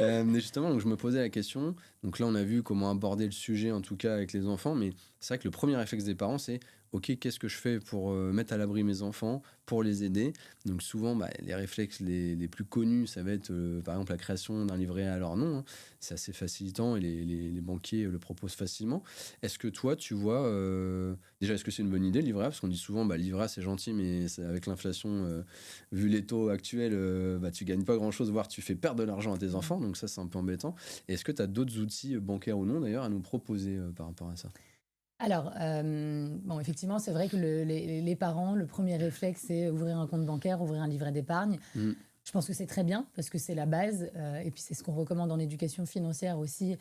Mais justement, donc, je me posais la question. Donc là, on a vu comment aborder le sujet, en tout cas avec les enfants. Mais c'est vrai que le premier réflexe des parents, c'est OK, qu'est-ce que je fais pour mettre à l'abri mes enfants, pour les aider? Donc souvent, les réflexes les plus connus, ça va être par exemple la création d'un livret à leur nom, hein. C'est assez facilitant et les banquiers le proposent facilement. Est-ce que toi, tu vois, déjà, est-ce que c'est une bonne idée le livret A? Parce qu'on dit souvent, le livret A, c'est gentil, mais avec l'inflation, vu les taux actuels, tu gagnes pas grand-chose, voire tu fais perdre de l'argent à tes enfants. Donc ça, c'est un peu embêtant. Et est-ce que tu as d'autres outils, bancaires ou non d'ailleurs, à nous proposer par rapport à ça? Alors, bon, effectivement, c'est vrai que les parents, le premier réflexe, c'est ouvrir un compte bancaire, ouvrir un livret d'épargne. Mmh. Je pense que c'est très bien parce que c'est la base et puis c'est ce qu'on recommande en éducation financière aussi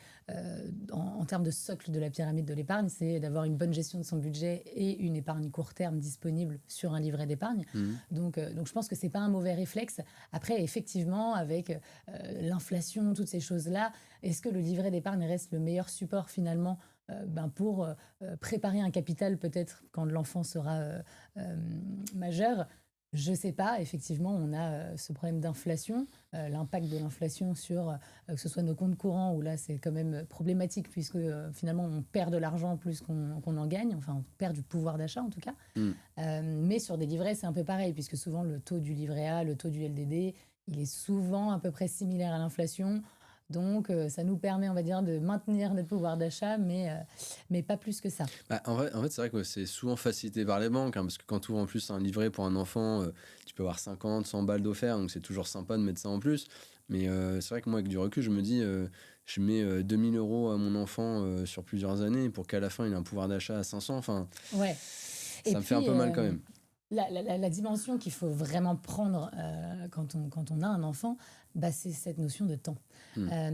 en termes de socle de la pyramide de l'épargne, c'est d'avoir une bonne gestion de son budget et une épargne court terme disponible sur un livret d'épargne. Mmh. Donc je pense que c'est pas un mauvais réflexe. Après, effectivement, avec l'inflation, toutes ces choses-là, est-ce que le livret d'épargne reste le meilleur support finalement pour préparer un capital peut-être quand l'enfant sera euh, majeur? Je ne sais pas, effectivement, on a ce problème d'inflation, l'impact de l'inflation sur que ce soit nos comptes courants, où là c'est quand même problématique puisque finalement on perd de l'argent plus qu'on en gagne, enfin on perd du pouvoir d'achat en tout cas. Mmh. Mais sur des livrets c'est un peu pareil puisque souvent le taux du livret A, le taux du LDD, il est souvent à peu près similaire à l'inflation. Donc ça nous permet, on va dire, de maintenir notre pouvoir d'achat, mais pas plus que ça. Bah, en fait, c'est vrai que c'est souvent facilité par les banques, hein, parce que quand tu ouvres en plus un livret pour un enfant, tu peux avoir 50, 100 balles d'offert, donc c'est toujours sympa de mettre ça en plus. Mais c'est vrai que moi, avec du recul, je me dis, je mets 2000 euros à mon enfant sur plusieurs années pour qu'à la fin, il ait un pouvoir d'achat à 500. Enfin, Ouais. Et ça me fait un puis, peu mal quand même. la dimension qu'il faut vraiment prendre quand on a un enfant, bah, c'est cette notion de temps.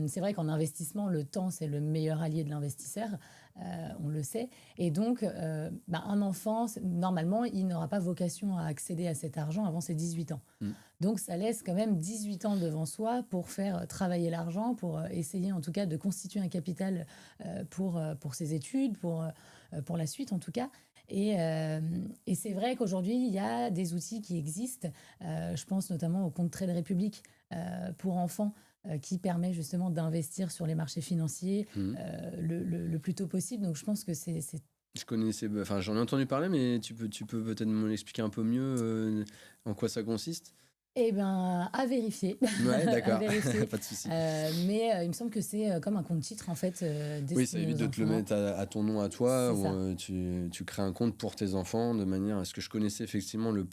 C'est vrai qu'en investissement, le temps, c'est le meilleur allié de l'investisseur, on le sait. Et donc, un enfant, normalement, il n'aura pas vocation à accéder à cet argent avant ses 18 ans. Mm. Donc, ça laisse quand même 18 ans devant soi pour faire travailler l'argent, pour essayer en tout cas de constituer un capital pour ses études, pour la suite en tout cas. Et c'est vrai qu'aujourd'hui, il y a des outils qui existent. Je pense notamment au compte Trade République pour enfants qui permet justement d'investir sur les marchés financiers Mm. le plus tôt possible. Donc je pense que c'est Je connaissais, enfin, j'en ai entendu parler, mais tu peux peut-être me l'expliquer un peu mieux en quoi ça consiste. eh ben, à vérifier. Ouais, À d'accord, vérifier. pas de souci. Mais il me semble que c'est comme un compte titre en fait Oui, ça destiné évite aux de te le enfants. mettre à ton nom à toi, C'est ou ça. tu crées un compte pour tes enfants de manière à ce que je connaissais effectivement Le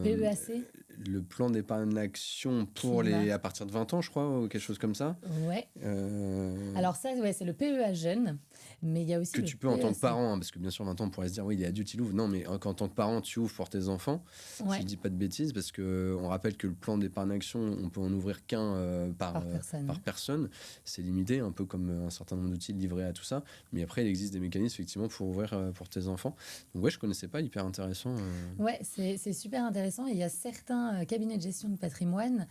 PEAC, le plan d'épargne action pour climat. à partir de 20 ans, je crois, ou quelque chose comme ça. Ouais. Euh, Alors ça, ouais, c'est le PEA jeune, mais il y a aussi que le tu peux en tant que PEAC. parent, hein, parce que bien sûr 20 ans on pourrait se dire oui il est adulte il ouvre, non mais qu'en tant que parent tu ouvres pour tes enfants, si je Ouais, dis pas de bêtises, parce que on rappelle que le plan d'épargne action on peut en ouvrir qu'un par personne. par personne, c'est limité un peu comme un certain nombre d'outils livrés à tout ça, mais après il existe des mécanismes effectivement pour ouvrir pour tes enfants, donc ouais je connaissais pas, hyper intéressant. Ouais, c'est super intéressant. Il y a certains cabinets de gestion de patrimoine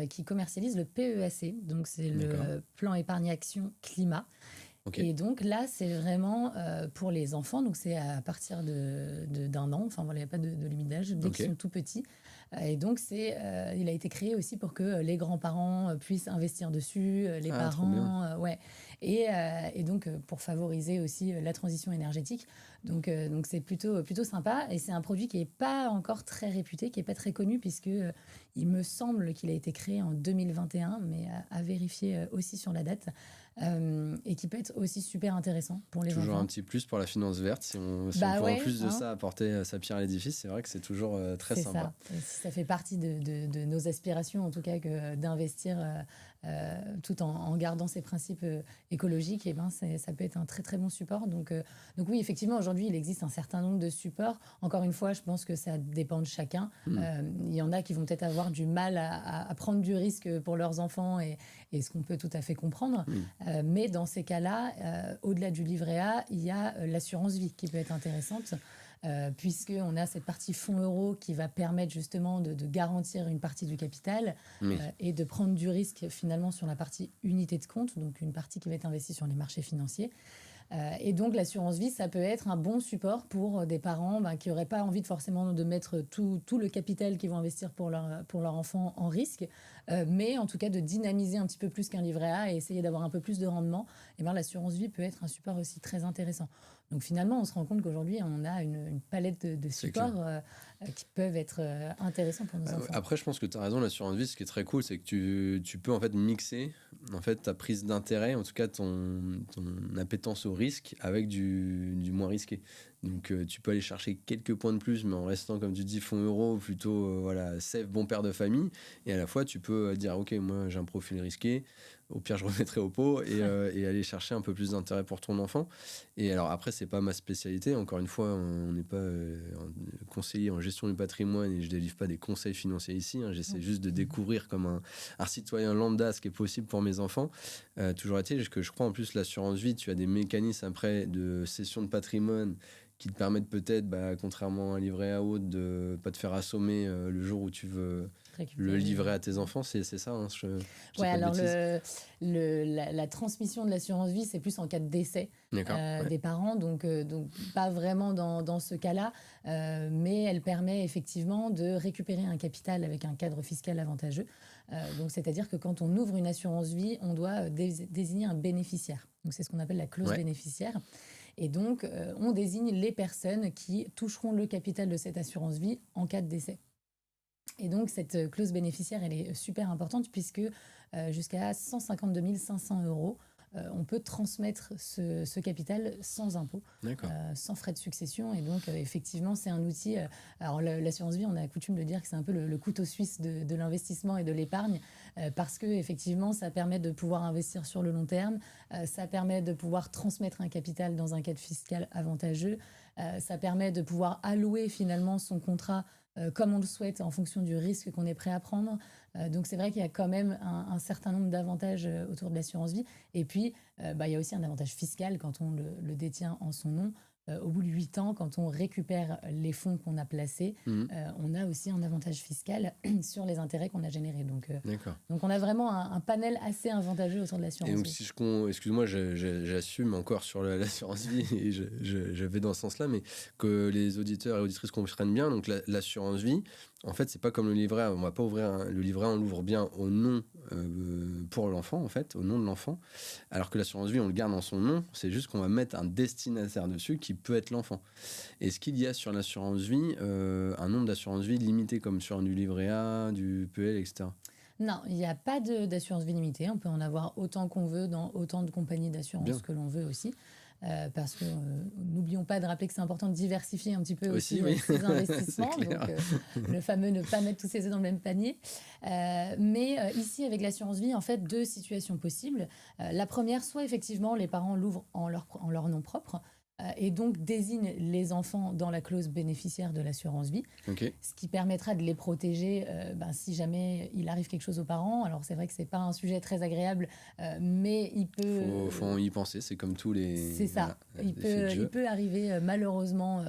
qui commercialisent le PEAC, donc c'est D'accord. le plan épargne action climat. Ok. Et donc là, c'est vraiment pour les enfants, donc c'est à partir d'un an, enfin voilà, il n'y a pas de limite d'âge, dès Ok. qu'ils sont tout petits. Et donc il a été créé aussi pour que les grands-parents puissent investir dessus, les Ah trop bien. parents, ouais. Et donc pour favoriser aussi la transition énergétique. Donc c'est plutôt sympa et c'est un produit qui n'est pas encore très réputé, qui n'est pas très connu puisque il me semble qu'il a été créé en 2021, mais à vérifier aussi sur la date. Et qui peut être aussi super intéressant pour les Toujours un enfants. petit plus pour la finance verte. Si on Bah peut en ouais, plus de hein, ça apporter sa pierre à l'édifice, c'est vrai que c'est toujours très c'est sympa. ça. Et si ça fait partie de nos aspirations, en tout cas, que d'investir tout en gardant ces principes écologiques, et ben ça peut être un très très bon support. Donc oui, effectivement, aujourd'hui, il existe un certain nombre de supports. Encore une fois, je pense que ça dépend de chacun. Il y en a qui vont peut-être avoir du mal à prendre du risque pour leurs enfants, et ce qu'on peut tout à fait comprendre. Mais dans ces cas-là, au-delà du livret A, il y a l'assurance vie qui peut être intéressante. Puisqu'on a cette partie fonds euros qui va permettre justement de garantir une partie du capital Oui. et de prendre du risque finalement sur la partie unité de compte, donc une partie qui va être investie sur les marchés financiers. Et donc l'assurance vie, ça peut être un bon support pour des parents qui n'auraient pas envie forcément de mettre tout le capital qu'ils vont investir pour leur enfant en risque, mais en tout cas de dynamiser un petit peu plus qu'un livret A et essayer d'avoir un peu plus de rendement. Et bien l'assurance vie peut être un support aussi très intéressant. Donc finalement, on se rend compte qu'aujourd'hui, on a une palette de C'est clair. supports qui peuvent être intéressants pour nos enfants. Après, je pense que tu as raison, l'assurance vie, ce qui est très cool, c'est que tu peux en fait mixer en fait, ta prise d'intérêt, en tout cas ton appétence au risque, avec du moins risqué. Donc, tu peux aller chercher quelques points de plus, mais en restant, comme tu dis, fonds euro, plutôt safe, bon père de famille. Et à la fois, tu peux dire, OK, moi, j'ai un profil risqué. Au pire, je remettrai au pot et aller chercher un peu plus d'intérêt pour ton enfant. Et alors, après, c'est pas ma spécialité. Encore une fois, on n'est pas conseiller en gestion du patrimoine et je délivre pas des conseils financiers ici. J'essaie juste de découvrir comme un citoyen lambda ce qui est possible pour mes enfants. Toujours est-il que je crois en plus l'assurance vie, tu as des mécanismes après de cession de patrimoine qui te permettent peut-être, contrairement à un livret A de ne pas te faire assommer le jour où tu veux le livrer à tes enfants. C'est ça, Ouais, alors la transmission de l'assurance vie, c'est plus en cas de décès des parents, donc pas vraiment dans ce cas-là, mais elle permet effectivement de récupérer un capital avec un cadre fiscal avantageux. Donc c'est-à-dire que quand on ouvre une assurance vie, on doit désigner un bénéficiaire. Donc c'est ce qu'on appelle la clause bénéficiaire. Et donc, on désigne les personnes qui toucheront le capital de cette assurance vie en cas de décès. Et donc, cette clause bénéficiaire, elle est super importante puisque jusqu'à 152 500 €, on peut transmettre ce capital sans impôt, sans frais de succession. Et donc, effectivement, c'est un outil... alors, l'assurance vie, on a coutume de dire que c'est un peu le couteau suisse de l'investissement et de l'épargne parce que effectivement, ça permet de pouvoir investir sur le long terme, ça permet de pouvoir transmettre un capital dans un cadre fiscal avantageux, ça permet de pouvoir allouer finalement son contrat comme on le souhaite en fonction du risque qu'on est prêt à prendre. Donc c'est vrai qu'il y a quand même un certain nombre d'avantages autour de l'assurance vie. Et puis, il y a aussi un avantage fiscal quand on le détient en son nom. Au bout de 8 ans, quand on récupère les fonds qu'on a placés, on a aussi un avantage fiscal sur les intérêts qu'on a générés. Donc on a vraiment un panel assez avantageux autour de l'assurance vie. Et donc, si excuse-moi, j'assume encore sur l'assurance vie et je vais dans ce sens-là, mais que les auditeurs et auditrices comprennent bien. Donc, l'assurance vie, en fait, c'est pas comme le livret A. On va pas ouvrir le livret A, on l'ouvre bien au nom pour l'enfant, en fait, au nom de l'enfant. Alors que l'assurance vie, on le garde en son nom. C'est juste qu'on va mettre un destinataire dessus qui peut être l'enfant. Est-ce qu'il y a sur l'assurance vie un nombre d'assurances vie limité comme sur du livret A, du PL, etc.? Non, il n'y a pas d'assurance vie limitée. On peut en avoir autant qu'on veut dans autant de compagnies d'assurance que l'on veut aussi. Parce que n'oublions pas de rappeler que c'est important de diversifier un petit peu aussi ses investissements. Donc, le fameux ne pas mettre tous ses œufs dans le même panier. Mais ici, avec l'assurance vie, en fait, 2 situations possibles. La première, soit effectivement, les parents l'ouvrent en leur nom propre et donc désignent les enfants dans la clause bénéficiaire de l'assurance vie, ce qui permettra de les protéger si jamais il arrive quelque chose aux parents. Alors c'est vrai que c'est pas un sujet très agréable, mais il peut... Faut y penser, c'est comme tous les... C'est ça, il peut arriver malheureusement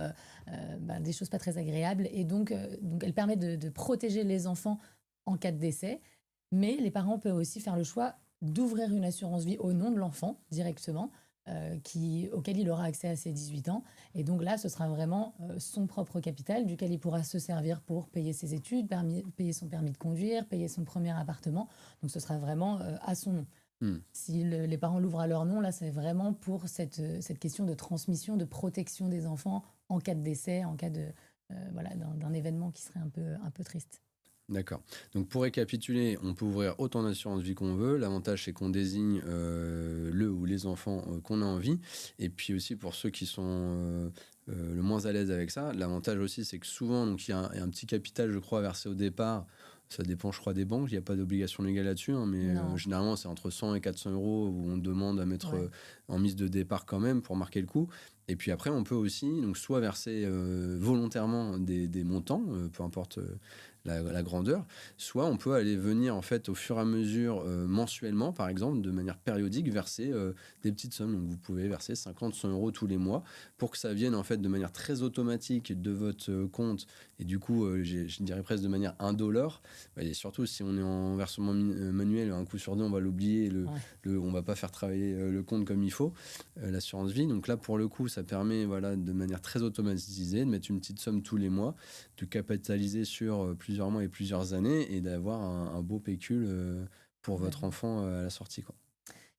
des choses pas très agréables, et donc elle permet de protéger les enfants en cas de décès, mais les parents peuvent aussi faire le choix d'ouvrir une assurance vie au nom de l'enfant directement, auquel il aura accès à ses 18 ans. Et donc là, ce sera vraiment son propre capital duquel il pourra se servir pour payer ses études, payer son permis de conduire, payer son premier appartement. Donc ce sera vraiment à son nom. Si les parents l'ouvrent à leur nom, là, c'est vraiment pour cette question de transmission, de protection des enfants en cas de décès, en cas d'un événement qui serait un peu triste. D'accord. Donc, pour récapituler, on peut ouvrir autant d'assurance vie qu'on veut. L'avantage, c'est qu'on désigne le ou les enfants qu'on a envie. Et puis aussi, pour ceux qui sont le moins à l'aise avec ça, l'avantage aussi, c'est que souvent, donc, il y a un petit capital, je crois, versé au départ. Ça dépend, je crois, des banques. Il n'y a pas d'obligation légale là-dessus. Mais généralement, c'est entre 100 et 400 € où on demande à mettre en mise de départ quand même pour marquer le coup. Et puis après, on peut aussi donc, soit verser volontairement des montants, peu importe... La grandeur, soit on peut aller venir en fait au fur et à mesure mensuellement, par exemple, de manière périodique, verser des petites sommes. Donc vous pouvez verser 50-100 € tous les mois pour que ça vienne en fait de manière très automatique de votre compte, et du coup je dirais presque de manière indolore. Et surtout si on est en versement manuel, un coup sur deux on va l'oublier, on va pas faire travailler le compte comme il faut, l'assurance vie. Donc là pour le coup ça permet de manière très automatisée de mettre une petite somme tous les mois, de capitaliser sur plusieurs mois et plusieurs années et d'avoir un beau pécule pour votre enfant à la sortie, quoi.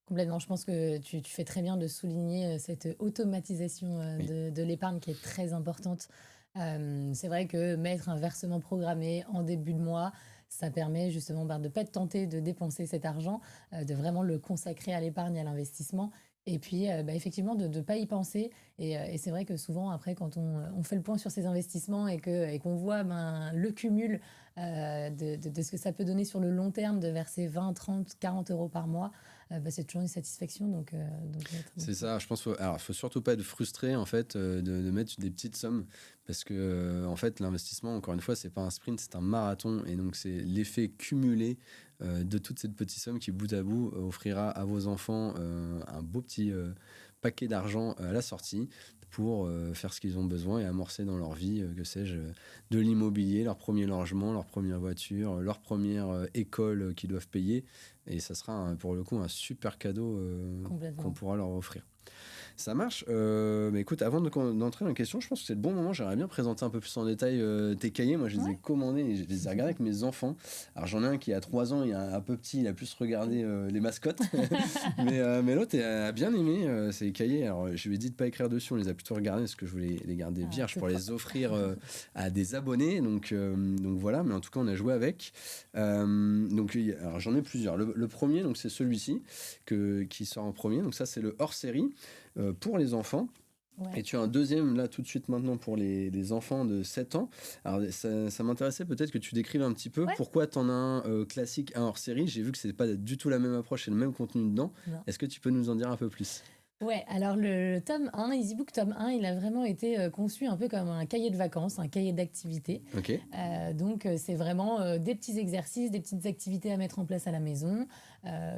Complètement. Je pense que tu fais très bien de souligner cette automatisation de l'épargne qui est très importante. C'est vrai que mettre un versement programmé en début de mois, ça permet justement de ne pas être tenté de dépenser cet argent, de vraiment le consacrer à l'épargne et à l'investissement. Et puis, effectivement, de ne pas y penser Et c'est vrai que souvent, après, quand on fait le point sur ses investissements et qu'on voit le cumul de ce que ça peut donner sur le long terme, de verser 20, 30, 40 euros par mois, c'est toujours une satisfaction. C'est ça, je pense qu'il faut surtout pas être frustré en fait, de mettre des petites sommes parce que en fait, l'investissement, encore une fois, c'est pas un sprint, c'est un marathon et donc c'est l'effet cumulé de toutes ces petites sommes qui, bout à bout, offrira à vos enfants un beau petit paquet d'argent à la sortie pour faire ce qu'ils ont besoin et amorcer dans leur vie, que sais-je, de l'immobilier, leur premier logement, leur première voiture, leur première école qu'ils doivent payer. Et ça sera pour le coup un super cadeau qu'on pourra leur offrir. Ça marche. Mais écoute, avant d'entrer dans la question, je pense que c'est le bon moment. J'aimerais bien présenter un peu plus en détail tes cahiers. Moi, je les ai commandés et je les ai regardés avec mes enfants. Alors, j'en ai un qui a 3 ans, il est un peu petit, il a plus regardé les mascottes. mais l'autre a bien aimé ces cahiers. Alors, je lui ai dit de ne pas écrire dessus, on les a plutôt regardés parce que je voulais les garder vierges pour les offrir à des abonnés. Donc voilà, mais en tout cas, on a joué avec. Alors, j'en ai plusieurs. Le premier, donc, c'est celui-ci qui sort en premier. Donc, ça, c'est le hors-série. Pour les enfants. Ouais. Et tu as un deuxième là tout de suite maintenant pour les enfants de 7 ans. Alors ça m'intéressait peut-être que tu décrives un petit peu pourquoi tu en as un classique, un hors série. J'ai vu que c'est pas du tout la même approche et le même contenu dedans. Non. Est-ce que tu peux nous en dire un peu plus ? Ouais, alors le tome 1, EasyBook tome 1, il a vraiment été conçu un peu comme un cahier de vacances, un cahier d'activités. Okay. Donc c'est vraiment des petits exercices, des petites activités à mettre en place à la maison.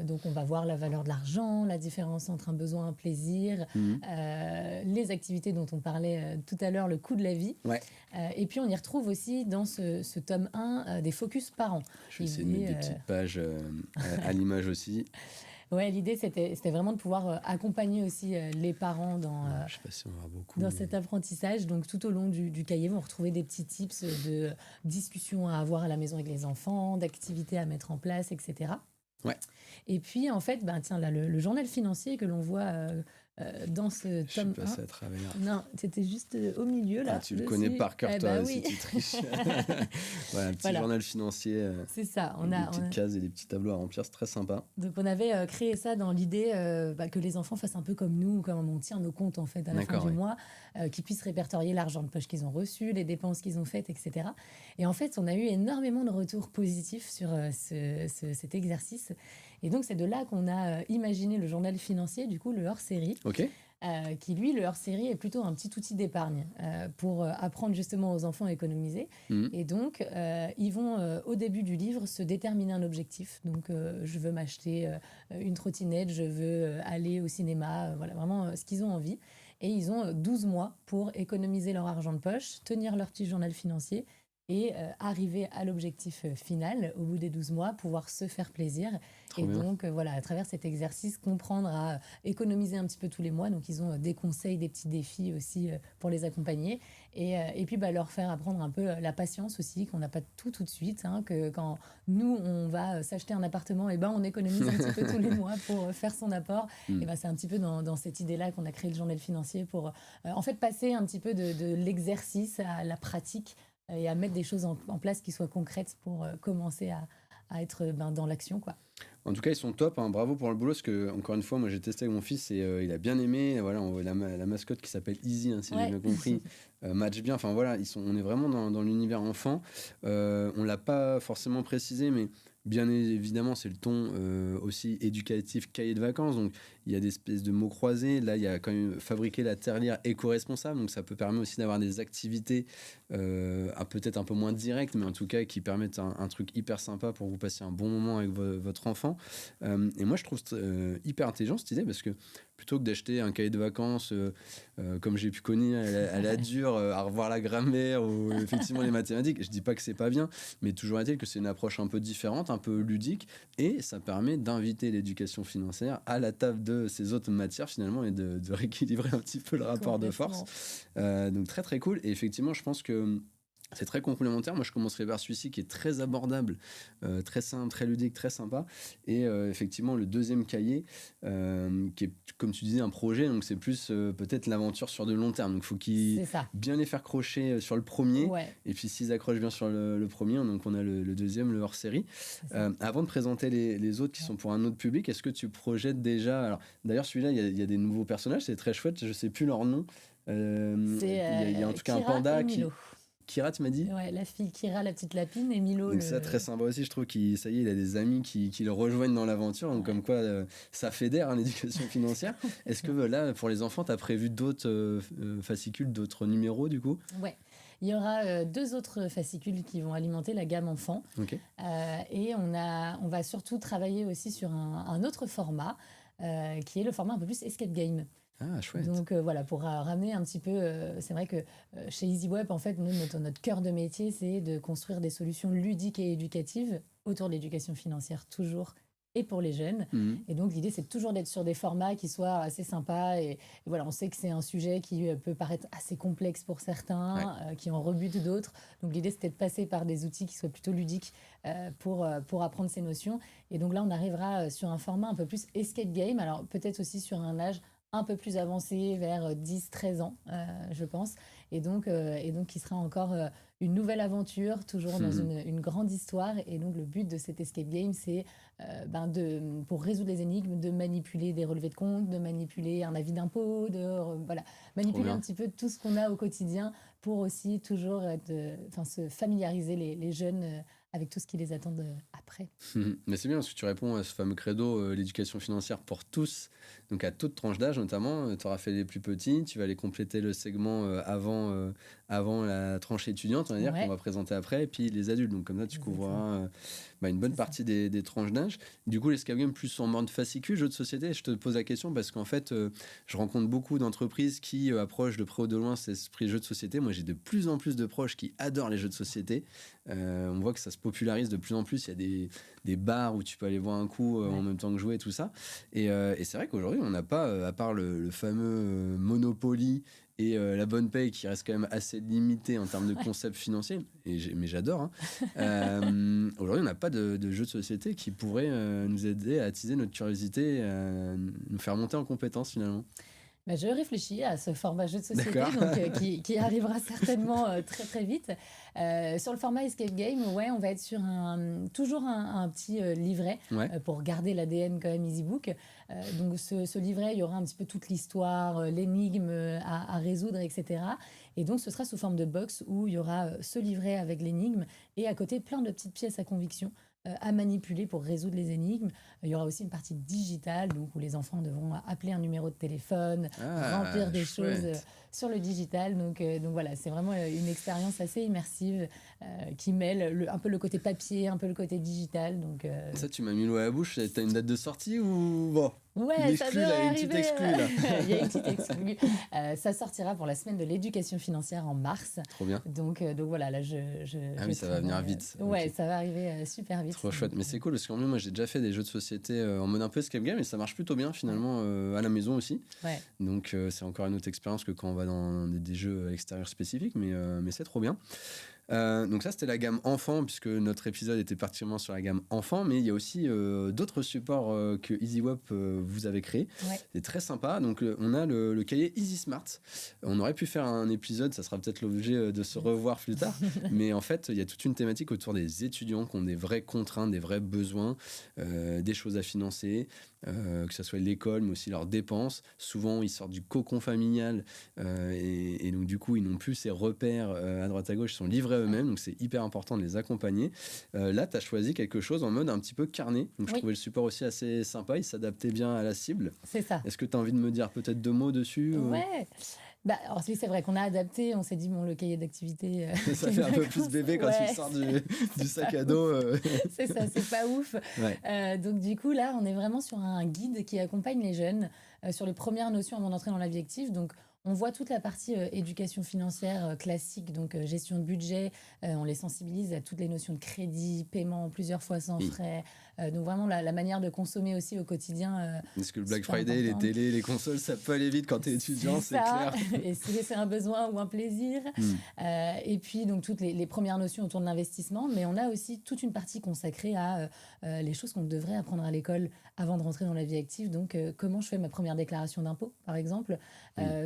Donc on va voir la valeur de l'argent, la différence entre un besoin et un plaisir, les activités dont on parlait tout à l'heure, le coût de la vie. Ouais. Et puis on y retrouve aussi dans ce tome 1 des focus parents. Je vais essayer de mettre des petites pages à l'image aussi. Ouais, l'idée, c'était vraiment de pouvoir accompagner aussi les parents je sais pas si on va beaucoup, dans cet apprentissage. Donc, tout au long du cahier, vous retrouvez des petits tips de discussions à avoir à la maison avec les enfants, d'activités à mettre en place, etc. Ouais. Et puis, en fait, tiens, là, le journal financier que l'on voit dans ce tome 1. Je suis passé à travers. Non, c'était juste au milieu, là. Tu le connais par cœur, toi, oui. si tu triches. Voilà, un petit journal financier. C'est ça. Des petites cases et des petits tableaux à remplir, c'est très sympa. Donc, on avait créé ça dans l'idée que les enfants fassent un peu comme nous, comme on tient nos comptes, en fait, à la fin du mois, qu'ils puissent répertorier l'argent de poche qu'ils ont reçu, les dépenses qu'ils ont faites, etc. Et en fait, on a eu énormément de retours positifs sur cet exercice. Et donc, c'est de là qu'on a imaginé le journal financier, du coup, le hors-série. OK. Qui, lui, le hors-série est plutôt un petit outil d'épargne pour apprendre justement aux enfants à économiser. Et donc, ils vont, au début du livre, se déterminer un objectif. Donc, je veux m'acheter une trottinette, je veux aller au cinéma, voilà, vraiment ce qu'ils ont envie. Et ils ont 12 mois pour économiser leur argent de poche, tenir leur petit journal financier et arriver à l'objectif final au bout des 12 mois, pouvoir se faire plaisir. Trop et bien. Donc, voilà, à travers cet exercice, comprendre à économiser un petit peu tous les mois. Donc, ils ont des conseils, des petits défis aussi pour les accompagner. Et puis, leur faire apprendre un peu la patience aussi, qu'on n'a pas tout de suite. Que quand nous, on va s'acheter un appartement, on économise un petit peu tous les mois pour faire son apport. Et c'est un petit peu dans cette idée-là qu'on a créé le journal financier pour, en fait, passer un petit peu de l'exercice à la pratique et à mettre des choses en place qui soient concrètes pour commencer à être dans l'action, quoi. En tout cas, ils sont top, hein. Bravo pour le boulot, parce que, encore une fois, moi j'ai testé avec mon fils et il a bien aimé. Voilà, on voit la mascotte qui s'appelle Easy, si j'ai bien compris, match bien. Enfin voilà, on est vraiment dans l'univers enfant. On l'a pas forcément précisé, mais bien évidemment, c'est le ton aussi éducatif, cahier de vacances. Donc, il y a des espèces de mots croisés. Là, il y a quand même fabriquer la terre-lire éco-responsable. Donc, ça peut permettre aussi d'avoir des activités peut-être un peu moins directes, mais en tout cas qui permettent un truc hyper sympa pour que vous passiez un bon moment avec votre enfant. Et moi, je trouve hyper intelligent cette idée parce que plutôt que d'acheter un cahier de vacances, comme j'ai pu connaître à la dure, à revoir la grammaire ou effectivement les mathématiques, je dis pas que c'est pas bien, mais toujours est-il que c'est une approche un peu différente, un peu ludique, et ça permet d'inviter l'éducation financière à la table de ces autres matières finalement et de rééquilibrer un petit peu le rapport de force. Donc très très cool. Et effectivement, je pense que C'est très complémentaire. Moi, je commencerai par celui-ci qui est très abordable, très simple, très ludique, très sympa. Et effectivement, le deuxième cahier, qui est, comme tu disais, un projet. Donc, c'est plus peut-être l'aventure sur de long terme. Donc, il faut bien les faire crocher sur le premier. Ouais. Et puis, s'ils accrochent bien sur le premier, donc on a le deuxième, le hors-série. Avant de présenter les autres qui sont pour un autre public, est-ce que tu projettes déjà... Alors, d'ailleurs, celui-là, il y a des nouveaux personnages. C'est très chouette. Je ne sais plus leur nom. Il y a en tout cas Kira un panda qui... Kira, tu m'as dit? Ouais, la fille Kira, la petite lapine, et Milo. Donc ça, très sympa aussi, je trouve qu'il ça y est, il a des amis qui le rejoignent dans l'aventure, donc comme quoi ça fédère l'éducation financière. Est-ce que là, pour les enfants, tu as prévu d'autres fascicules, d'autres numéros du coup? Ouais. Il y aura 2 autres fascicules qui vont alimenter la gamme enfant. Okay. Et on va surtout travailler aussi sur un autre format, qui est le format un peu plus escape game. Ah, chouette. Donc voilà, pour ramener un petit peu, c'est vrai que chez EasyWeb, en fait, notre cœur de métier, c'est de construire des solutions ludiques et éducatives autour de l'éducation financière, toujours, et pour les jeunes. Et donc l'idée, c'est toujours d'être sur des formats qui soient assez sympas. Et voilà, on sait que c'est un sujet qui peut paraître assez complexe pour certains, qui en rebutent d'autres. Donc l'idée, c'était de passer par des outils qui soient plutôt ludiques pour apprendre ces notions. Et donc là, on arrivera sur un format un peu plus escape game, alors peut-être aussi sur un âge un peu plus avancé, vers 10-13 ans, je pense. Et donc, qui sera encore une nouvelle aventure, toujours dans une grande histoire. Et donc, le but de cet escape game, c'est pour résoudre les énigmes, de manipuler des relevés de compte, de manipuler un avis d'impôt, manipuler un petit peu tout ce qu'on a au quotidien pour aussi toujours se familiariser les jeunes avec tout ce qui les attend après. Mais c'est bien parce que tu réponds à ce fameux credo, l'éducation financière pour tous, donc à toute tranche d'âge notamment. Tu auras fait les plus petits, tu vas aller compléter le segment avant la tranche étudiante, on va dire, qu'on va présenter après, et puis les adultes. Donc comme ça, tu couvriras une bonne partie des tranches d'âge. Du coup, l'escape game plus en mode fascicule, jeu de société. Je te pose la question parce qu'en fait, je rencontre beaucoup d'entreprises qui approchent de près ou de loin cet esprit jeu de société. Moi, j'ai de plus en plus de proches qui adorent les jeux de société. On voit que ça se popularise de plus en plus. Il y a des bars où tu peux aller voir un coup en même temps que jouer, tout ça. Et c'est vrai qu'aujourd'hui, on n'a pas, à part le fameux Monopoly et la bonne paye qui reste quand même assez limitée en termes de concepts financiers, mais j'adore. Aujourd'hui, on n'a pas de jeu de société qui pourrait nous aider à attiser notre curiosité, nous faire monter en compétences finalement. Je réfléchis à ce format jeu de société donc, qui arrivera certainement très très vite. Sur le format escape game, on va être sur toujours un petit livret pour garder l'ADN quand même EasyBook. Donc ce livret, il y aura un petit peu toute l'histoire, l'énigme à résoudre, etc. Et donc ce sera sous forme de box où il y aura ce livret avec l'énigme et à côté plein de petites pièces à conviction à manipuler pour résoudre les énigmes. Il y aura aussi une partie digitale donc, où les enfants devront appeler un numéro de téléphone, remplir des choses sur le digital. Donc voilà, c'est vraiment une expérience assez immersive qui mêle un peu le côté papier, un peu le côté digital. Donc, Ça, tu m'as mis l'eau à la bouche. T'as une date de sortie ou bon? Ouais, ça devrait arriver. Une petite exclue, là. Il y a une petite exclue. Ça sortira pour la semaine de l'éducation financière en mars. Trop bien. Donc voilà, là, ça va venir vite. Ouais, ça va arriver super vite. Trop chouette. Mais c'est cool parce qu'en plus, moi, j'ai déjà fait des jeux de société en mode un peu escape game et ça marche plutôt bien finalement à la maison aussi. Ouais. Donc c'est encore une autre expérience que quand on va dans des jeux extérieurs spécifiques, mais c'est trop bien. Donc ça c'était la gamme enfant puisque notre épisode était particulièrement sur la gamme enfant, mais il y a aussi d'autres supports que EasyWeb vous avez créés. C'est très sympa. Donc on a le cahier Easy Smart. On aurait pu faire un épisode, ça sera peut-être l'objet de se revoir plus tard, mais en fait il y a toute une thématique autour des étudiants qui ont des vraies contraintes, des vrais besoins, des choses à financer, que ce soit l'école mais aussi leurs dépenses. Souvent ils sortent du cocon familial et donc du coup ils n'ont plus ces repères à droite à gauche, ils sont livrés eux-mêmes, donc c'est hyper important de les accompagner. Là, tu as choisi quelque chose en mode un petit peu carnet, donc je trouvais le support aussi assez sympa, il s'adaptait bien à la cible. C'est ça. Est-ce que tu as envie de me dire peut-être 2 mots dessus Ouais. Alors c'est vrai qu'on a adapté, on s'est dit le cahier d'activité ça fait un peu plus bébé quand tu sors du sac à dos. C'est ça, c'est pas ouf. Donc du coup là on est vraiment sur un guide qui accompagne les jeunes sur les premières notions avant d'entrer dans la vie active. Donc on voit toute la partie éducation financière classique, donc gestion de budget. On les sensibilise à toutes les notions de crédit, paiement plusieurs fois sans frais, Donc vraiment la manière de consommer aussi au quotidien. Est-ce que le Black super Friday, les importante. télés, les consoles, ça peut aller vite quand tu es étudiant, c'est ça. clair. Et c'est un besoin ou un plaisir. Et puis donc toutes les premières notions autour de l'investissement, mais on a aussi toute une partie consacrée à les choses qu'on devrait apprendre à l'école avant de rentrer dans la vie active. Donc comment je fais ma première déclaration d'impôt, par exemple,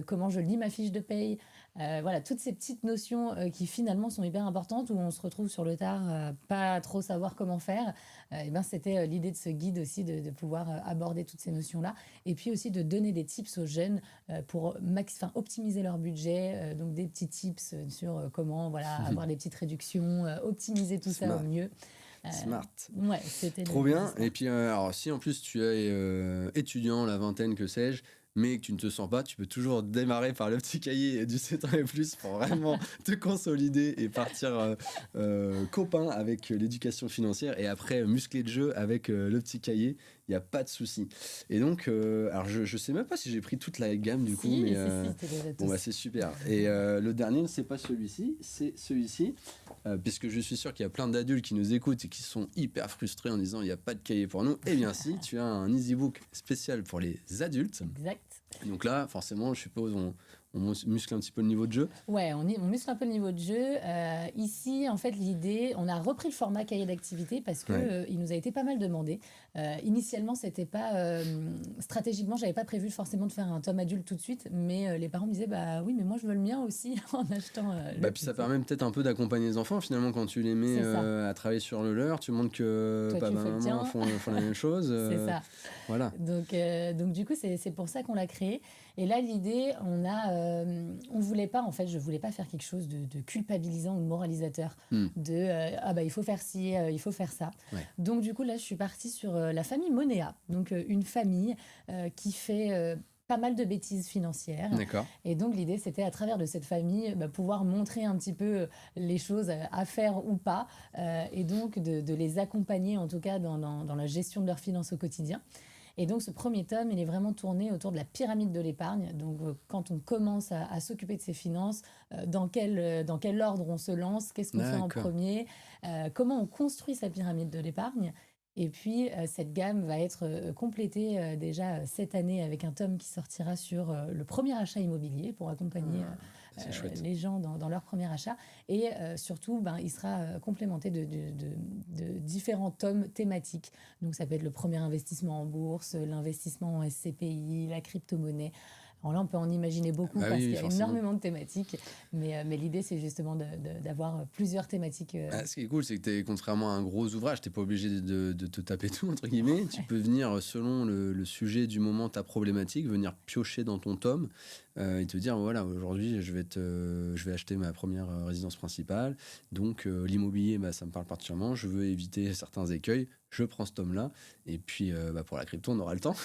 comment je lis ma fiche de paye. Voilà, toutes ces petites notions qui finalement sont hyper importantes, où on se retrouve sur le tard, pas trop savoir comment faire. Et ben, c'était l'idée de ce guide aussi, de pouvoir aborder toutes ces notions-là. Et puis aussi de donner des tips aux jeunes pour optimiser leur budget. Donc des petits tips sur comment avoir des petites réductions, optimiser tout ça au mieux. Smart. Ouais, c'était Trop bien. Et puis, alors, si en plus tu es étudiant, la vingtaine, que sais-je, mais que tu ne te sens pas, tu peux toujours démarrer par le petit cahier du 7 ans et plus pour vraiment te consolider et partir copain avec l'éducation financière et après muscler de jeu avec le petit cahier. Il n'y a pas de souci. Et donc, alors je ne sais même pas si j'ai pris toute la gamme du coup, mais c'est super. Et le dernier, c'est pas celui-ci, c'est celui-ci, puisque je suis sûr qu'il y a plein d'adultes qui nous écoutent et qui sont hyper frustrés en disant il n'y a pas de cahier pour nous. Eh bien si, tu as un easy book spécial pour les adultes. Exact. Donc là, forcément, je suppose, on muscle un petit peu le niveau de jeu. Ouais, on muscle un peu le niveau de jeu. Ici, en fait, l'idée, on a repris le format cahier d'activité parce que il nous a été pas mal demandé. Initialement, c'était pas stratégiquement, j'avais pas prévu forcément de faire un tome adulte tout de suite, mais les parents me disaient bah oui, mais moi je veux le mien aussi en achetant. Puis ça permet peut-être un peu d'accompagner les enfants finalement quand tu les mets à travailler sur le leur. Tu montres que papa et maman font la même chose. C'est ça. Voilà. Donc du coup, c'est pour ça qu'on l'a créé. Et là, l'idée, on voulait pas, en fait, je voulais pas faire quelque chose de culpabilisant ou de moralisateur, il faut faire ci, il faut faire ça. Ouais. Donc du coup, là, je suis partie sur la famille Monea, donc une famille qui fait pas mal de bêtises financières. D'accord. Et donc l'idée, c'était à travers de cette famille, pouvoir montrer un petit peu les choses à faire ou pas, et donc de les accompagner en tout cas dans la gestion de leurs finances au quotidien. Et donc, ce premier tome, il est vraiment tourné autour de la pyramide de l'épargne. Donc, quand on commence à s'occuper de ses finances, dans quel ordre on se lance, qu'est-ce qu'on fait en premier, comment on construit sa pyramide de l'épargne. Et puis, cette gamme va être complétée déjà cette année avec un tome qui sortira sur le premier achat immobilier pour accompagner les gens dans leur premier achat. Et surtout, il sera complémenté de différents tomes thématiques. Donc, ça peut être le premier investissement en bourse, l'investissement en SCPI, la crypto-monnaie. Alors là, on peut en imaginer beaucoup parce qu'il y a énormément de thématiques. Mais l'idée, c'est justement d'avoir plusieurs thématiques. Ce qui est cool, c'est que contrairement à un gros ouvrage, tu n'es pas obligé de te taper tout, entre guillemets. Tu peux venir, selon le sujet du moment, ta problématique, venir piocher dans ton tome et te dire, voilà, aujourd'hui, je vais acheter ma première résidence principale. Donc, l'immobilier, ça me parle particulièrement. Je veux éviter certains écueils. Je prends ce tome-là. Et puis, pour la crypto, on aura le temps,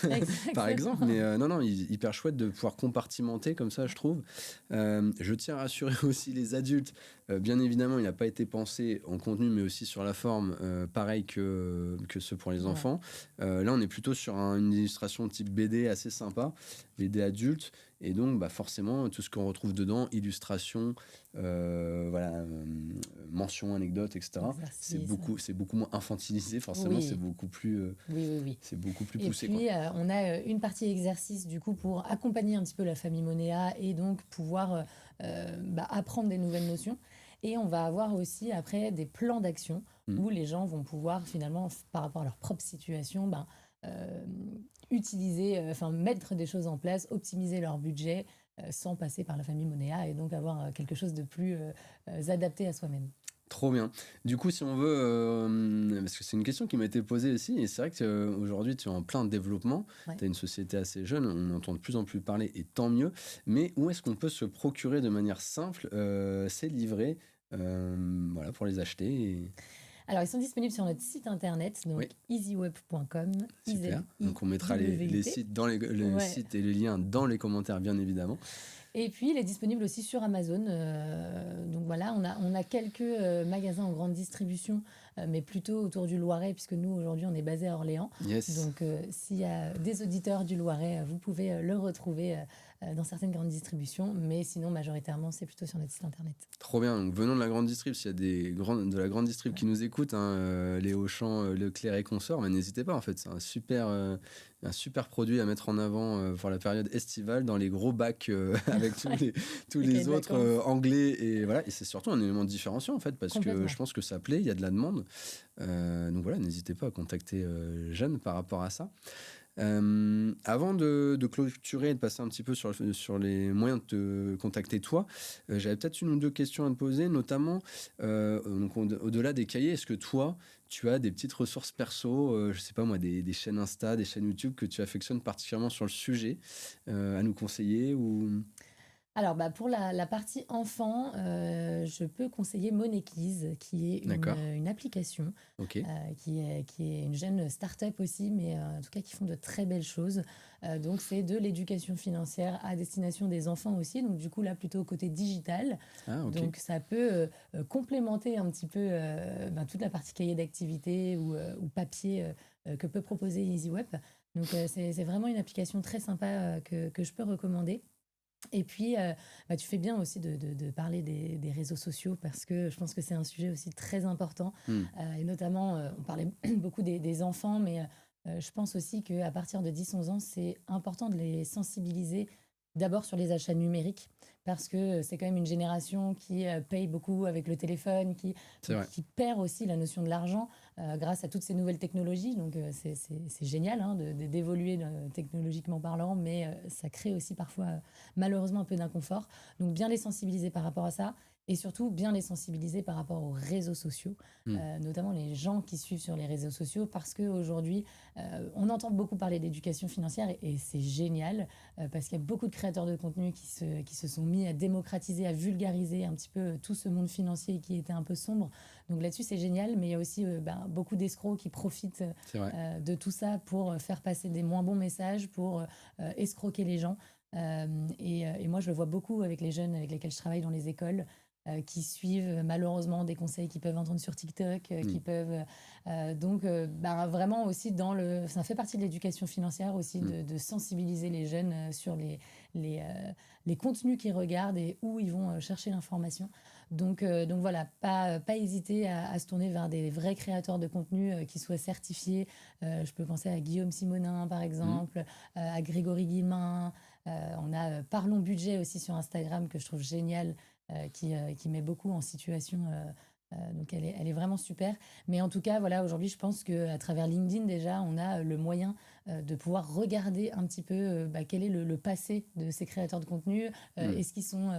par exemple. Mais non, hyper chouette de pouvoir compartimenter comme ça, je trouve. Je tiens à rassurer aussi les adultes. Bien évidemment, il n'a pas été pensé en contenu, mais aussi sur la forme, pareil que ceux pour les enfants. Là, on est plutôt sur une illustration type BD assez sympa, BD adulte. Et donc, forcément, tout ce qu'on retrouve dedans, illustration, mentions, anecdotes, etc. C'est beaucoup moins infantilisé, forcément, c'est beaucoup plus, c'est beaucoup plus poussé. Et puis, on a une partie exercice, du coup, pour accompagner un petit peu la famille Monea et donc pouvoir apprendre des nouvelles notions. Et on va avoir aussi, après, des plans d'action où les gens vont pouvoir, finalement, par rapport à leur propre situation, mettre des choses en place, optimiser leur budget sans passer par la famille Monea et donc avoir quelque chose de plus adapté à soi-même. Trop bien. Du coup, si on veut, parce que c'est une question qui m'a été posée aussi, et c'est vrai qu'aujourd'hui, tu es en plein développement, tu as une société assez jeune, on entend de plus en plus parler, et tant mieux, mais où est-ce qu'on peut se procurer de manière simple ces livrets pour les acheter Alors, ils sont disponibles sur notre site internet, donc easyweb.com. Super. Donc, on mettra les sites, sites et les liens dans les commentaires, bien évidemment. Et puis, il est disponible aussi sur Amazon. Donc voilà, on a quelques magasins en grande distribution, mais plutôt autour du Loiret, puisque nous, aujourd'hui, on est basé à Orléans. Yes. Donc, s'il y a des auditeurs du Loiret, vous pouvez le retrouver dans certaines grandes distributions. Mais sinon, majoritairement, c'est plutôt sur notre site internet. Trop bien. Donc, venons de la grande distrib. S'il y a de la grande distrib qui nous écoutent, hein, les Auchan, Leclerc et consorts, mais n'hésitez pas. En fait, c'est un super produit à mettre en avant pour la période estivale dans les gros bacs avec tous les autres anglais. Et voilà. Et c'est surtout un élément différenciant en fait, parce que je pense que ça plaît. Il y a de la demande. Donc voilà, n'hésitez pas à contacter Jeanne par rapport à ça. Avant de clôturer et de passer un petit peu sur les moyens de te contacter toi, j'avais peut-être une ou deux questions à te poser, notamment donc au-delà des cahiers, est-ce que toi tu as des petites ressources perso, je sais pas moi, des chaînes Insta, des chaînes YouTube que tu affectionnes particulièrement sur le sujet à nous conseiller ou... Alors, pour la partie enfant, je peux conseiller Moneykeys, qui est une application Okay. qui est une jeune start-up aussi, mais en tout cas qui font de très belles choses. Donc, c'est de l'éducation financière à destination des enfants aussi. Donc, du coup, là, plutôt au côté digital. Ah, okay. Donc, ça peut complémenter un petit peu toute la partie cahier d'activité ou papier que peut proposer EasyWeb. Donc, c'est vraiment une application très sympa que je peux recommander. Et puis, tu fais bien aussi de parler des réseaux sociaux parce que je pense que c'est un sujet aussi très important. Et notamment, on parlait beaucoup des enfants, mais je pense aussi qu'à partir de 10-11 ans, c'est important de les sensibiliser d'abord sur les achats numériques parce que c'est quand même une génération qui paye beaucoup avec le téléphone, qui perd aussi la notion de l'argent grâce à toutes ces nouvelles technologies. Donc, c'est génial d'évoluer technologiquement parlant, mais ça crée aussi parfois, malheureusement, un peu d'inconfort. Donc, bien les sensibiliser par rapport à ça et surtout bien les sensibiliser par rapport aux réseaux sociaux, notamment les gens qui suivent sur les réseaux sociaux, parce qu'aujourd'hui, on entend beaucoup parler d'éducation financière et c'est génial parce qu'il y a beaucoup de créateurs de contenu qui se sont mis à démocratiser, à vulgariser un petit peu tout ce monde financier qui était un peu sombre. Donc là-dessus, c'est génial, mais il y a aussi beaucoup d'escrocs qui profitent de tout ça pour faire passer des moins bons messages, pour escroquer les gens. Et moi, je le vois beaucoup avec les jeunes avec lesquels je travaille dans les écoles, qui suivent malheureusement des conseils qu'ils peuvent entendre sur TikTok, qui peuvent... vraiment aussi ça fait partie de l'éducation financière aussi de sensibiliser les jeunes sur les contenus qu'ils regardent et où ils vont chercher l'information. Donc voilà, pas hésiter à se tourner vers des vrais créateurs de contenu qui soient certifiés. Je peux penser à Guillaume Simonin, par exemple, à Grégory Guillemin. On a Parlons Budget aussi sur Instagram, que je trouve génial, qui met beaucoup en situation. Donc elle est vraiment super. Mais en tout cas, voilà, aujourd'hui, je pense qu'à travers LinkedIn, déjà, on a le moyen de pouvoir regarder un petit peu quel est le passé de ces créateurs de contenu. Est-ce qu'ils sont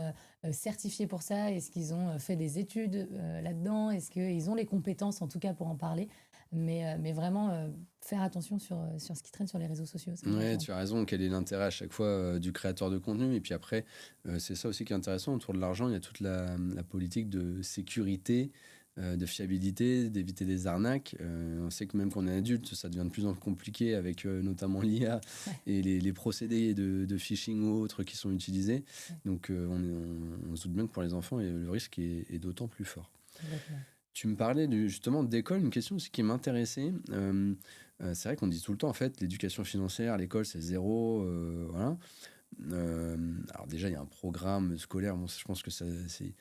certifiés pour ça? Est-ce qu'ils ont fait des études là-dedans? Est-ce qu'ils ont les compétences, en tout cas, pour en parler? Mais vraiment faire attention sur ce qui traîne sur les réseaux sociaux. Ouais, tu as raison. Quel est l'intérêt à chaque fois du créateur de contenu? Et puis après, c'est ça aussi qui est intéressant. Autour de l'argent, il y a toute la politique de sécurité, de fiabilité, d'éviter des arnaques. On sait que même quand on est adulte, ça devient de plus en plus compliqué avec notamment l'IA et les procédés de phishing ou autres qui sont utilisés. Donc on se doute bien que pour les enfants, le risque est d'autant plus fort. Exactement. Tu me parlais justement d'école, une question aussi qui m'intéressait. C'est vrai qu'on dit tout le temps, en fait, l'éducation financière, l'école, c'est zéro. Voilà. Alors déjà, il y a un programme scolaire. Bon, je pense que c'est...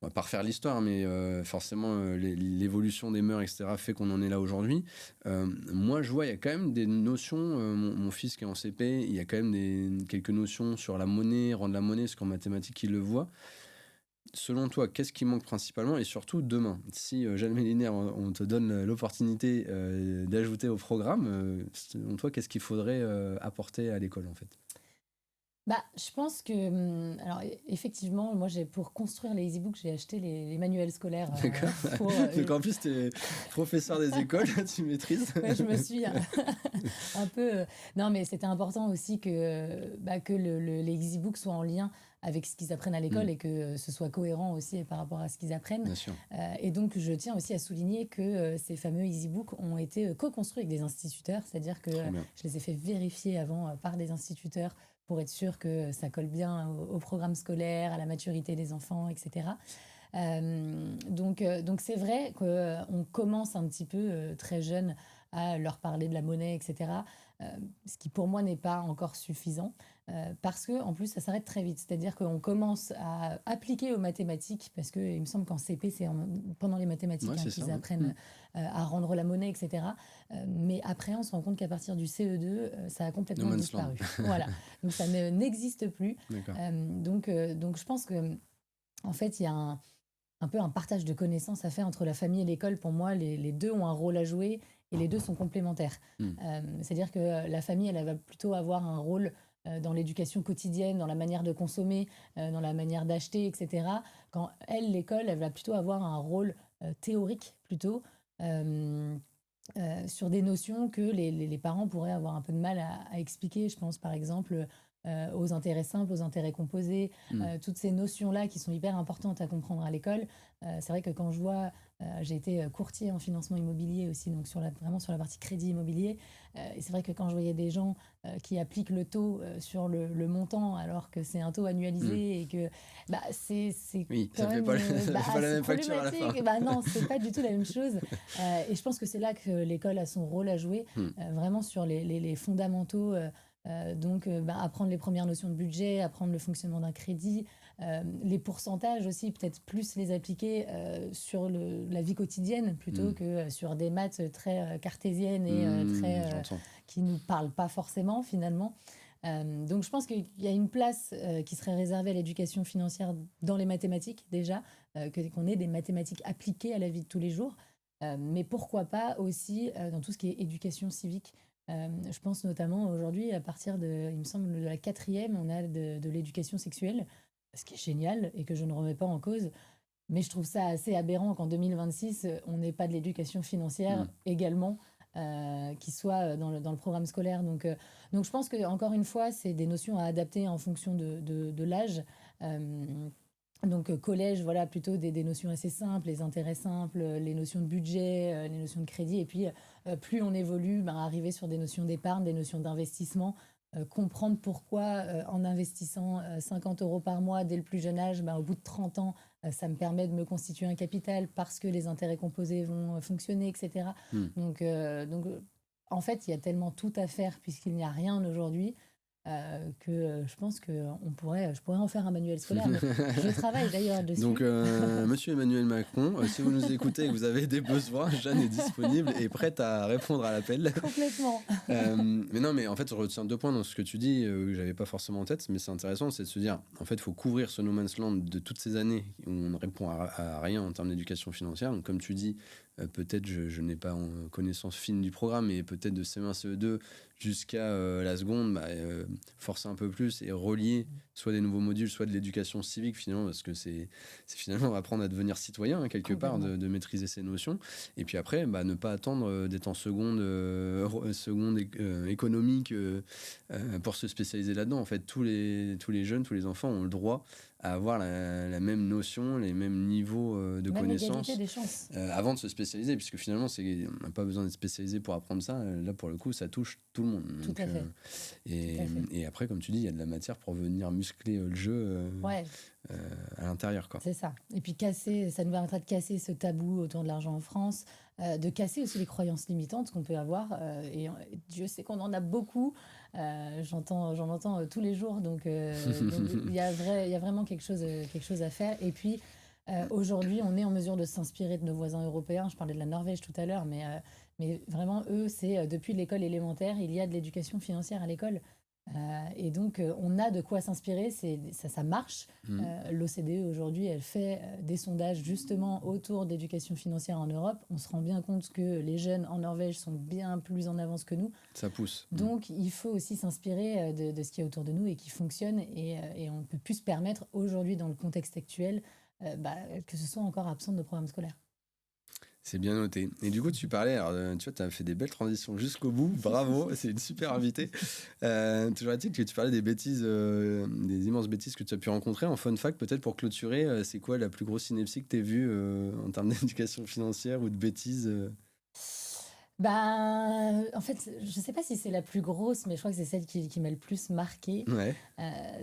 On va pas refaire l'histoire, mais forcément, l'évolution des mœurs, etc., fait qu'on en est là aujourd'hui. Moi, je vois, il y a quand même des notions. Mon fils qui est en CP, il y a quand même quelques notions sur la monnaie, rendre la monnaie, parce qu'en mathématiques, il le voit. Selon toi, qu'est-ce qui manque principalement? Et surtout, demain, si Jeanne Mélinaire, on te donne l'opportunité d'ajouter au programme, selon toi, qu'est-ce qu'il faudrait apporter à l'école, en fait? Je pense que, alors effectivement, moi, pour construire les EasyBooks, j'ai acheté les manuels scolaires. D'accord. Donc en plus, tu es professeur des écoles, tu maîtrises. Ouais, je me suis un peu... Non, mais c'était important aussi que les EasyBooks soient en lien avec ce qu'ils apprennent à l'école et que ce soit cohérent aussi par rapport à ce qu'ils apprennent. Bien sûr. Et donc, je tiens aussi à souligner que ces fameux EasyBooks ont été co-construits avec des instituteurs, c'est-à-dire que je les ai fait vérifier avant par des instituteurs pour être sûr que ça colle bien au programme scolaire, à la maturité des enfants, etc. Donc c'est vrai qu'on commence un petit peu très jeune à leur parler de la monnaie, etc. euh, Ce qui pour moi n'est pas encore suffisant, parce que en plus ça s'arrête très vite. C'est-à-dire qu'on commence à appliquer aux mathématiques, parce que il me semble qu'en CP, pendant les mathématiques Ouais, c'est qu'ils ça. apprennent à rendre la monnaie, etc. Mais après, on se rend compte qu'à partir du CE2, ça a No complètement Man's Land. disparu. Voilà, donc ça n'existe plus. D'accord. Donc je pense que en fait, il y a un peu un partage de connaissances à faire entre la famille et l'école. Pour moi, les deux ont un rôle à jouer et les deux sont complémentaires. Mm. C'est-à-dire que la famille, elle va plutôt avoir un rôle dans l'éducation quotidienne, dans la manière de consommer, dans la manière d'acheter, etc. Quand elle, l'école, elle va plutôt avoir un rôle théorique plutôt. Sur des notions que les parents pourraient avoir un peu de mal à expliquer. Je pense par exemple aux intérêts simples, aux intérêts composés, toutes ces notions-là qui sont hyper importantes à comprendre à l'école. C'est vrai que quand je vois, j'ai été courtier en financement immobilier aussi, donc vraiment sur la partie crédit immobilier, et c'est vrai que quand je voyais des gens qui appliquent le taux sur le montant alors que c'est un taux annualisé et que c'est Oui, quand ça fait même ça fait pas la c'est même facture à la fin. problématique. Non, c'est pas du tout la même chose. Et je pense que c'est là que l'école a son rôle à jouer, vraiment sur les fondamentaux. Apprendre les premières notions de budget, apprendre le fonctionnement d'un crédit, les pourcentages aussi, peut-être plus les appliquer sur la vie quotidienne plutôt que sur des maths très cartésiennes et J'entends. qui ne nous parlent pas forcément finalement. Donc je pense qu'il y a une place qui serait réservée à l'éducation financière dans les mathématiques déjà, qu'on ait des mathématiques appliquées à la vie de tous les jours, mais pourquoi pas aussi dans tout ce qui est éducation civique. Je pense notamment aujourd'hui, à partir il me semble, de la 4e, on a de l'éducation sexuelle, ce qui est génial et que je ne remets pas en cause. Mais je trouve ça assez aberrant qu'en 2026, on n'ait pas de l'éducation financière également qui soit dans le programme scolaire. Donc je pense que encore une fois, c'est des notions à adapter en fonction de l'âge. Collège, voilà, plutôt des notions assez simples, les intérêts simples, les notions de budget, les notions de crédit. Et puis, plus on évolue, arriver sur des notions d'épargne, des notions d'investissement, comprendre pourquoi, en investissant 50 euros par mois dès le plus jeune âge, au bout de 30 ans, ça me permet de me constituer un capital parce que les intérêts composés vont fonctionner, etc. En fait, il y a tellement tout à faire puisqu'il n'y a rien aujourd'hui que je pense que je pourrais en faire un manuel scolaire. Mais je travaille d'ailleurs dessus. Donc, monsieur Emmanuel Macron, si vous nous écoutez et que vous avez des besoins, Jeanne est disponible et prête à répondre à l'appel. Complètement. Mais non, mais en fait, je retiens 2 points dans ce que tu dis que j'avais pas forcément en tête, mais c'est intéressant, c'est de se dire, en fait, il faut couvrir ce no man's land de toutes ces années où on ne répond à rien en termes d'éducation financière. Donc, comme tu dis, peut-être je n'ai pas en connaissance fine du programme, mais peut-être de CE1, CE2 jusqu'à la seconde, forcer un peu plus et relier soit des nouveaux modules, soit de l'éducation civique finalement, parce que c'est finalement apprendre à devenir citoyen quelque part, de maîtriser ces notions. Et puis après, ne pas attendre d'être en seconde économique pour se spécialiser là-dedans. En fait, tous les jeunes, tous les enfants ont le droit à avoir la même notion, les mêmes niveaux de connaissances l'égalité des chances. avant de se spécialiser, puisque finalement, on n'a pas besoin d'être spécialisé pour apprendre ça. Là, pour le coup, ça touche tout le monde. Tout à fait. Et après, comme tu dis, il y a de la matière pour venir muscler le jeu à l'intérieur, quoi. C'est ça. Et puis ça nous permettra de casser ce tabou autour de l'argent en France, de casser aussi les croyances limitantes qu'on peut avoir. Et Dieu sait qu'on en a beaucoup. J'en entends tous les jours. Donc il y a vraiment quelque chose à faire. Et puis aujourd'hui, on est en mesure de s'inspirer de nos voisins européens. Je parlais de la Norvège tout à l'heure, mais vraiment, eux, c'est depuis l'école élémentaire, il y a de l'éducation financière à l'école. Et donc, on a de quoi s'inspirer, ça marche. L'OCDE, aujourd'hui, elle fait des sondages justement autour de l'éducation financière en Europe. On se rend bien compte que les jeunes en Norvège sont bien plus en avance que nous. Ça pousse. Donc, il faut aussi s'inspirer de ce qui est autour de nous et qui fonctionne. Et on ne peut plus se permettre aujourd'hui, dans le contexte actuel, que ce soit encore absent de nos programmes scolaires. C'est bien noté. Et du coup, tu parlais, alors, tu vois, tu as fait des belles transitions jusqu'au bout. Bravo, c'est une super invitée. Toujours est-il que tu parlais des bêtises, des immenses bêtises que tu as pu rencontrer. En fun fact, peut-être pour clôturer, c'est quoi la plus grosse ineptie que tu as vue en termes d'éducation financière ou de bêtises En fait, je sais pas si c'est la plus grosse, mais je crois que c'est celle qui m'a le plus marquée. Ouais,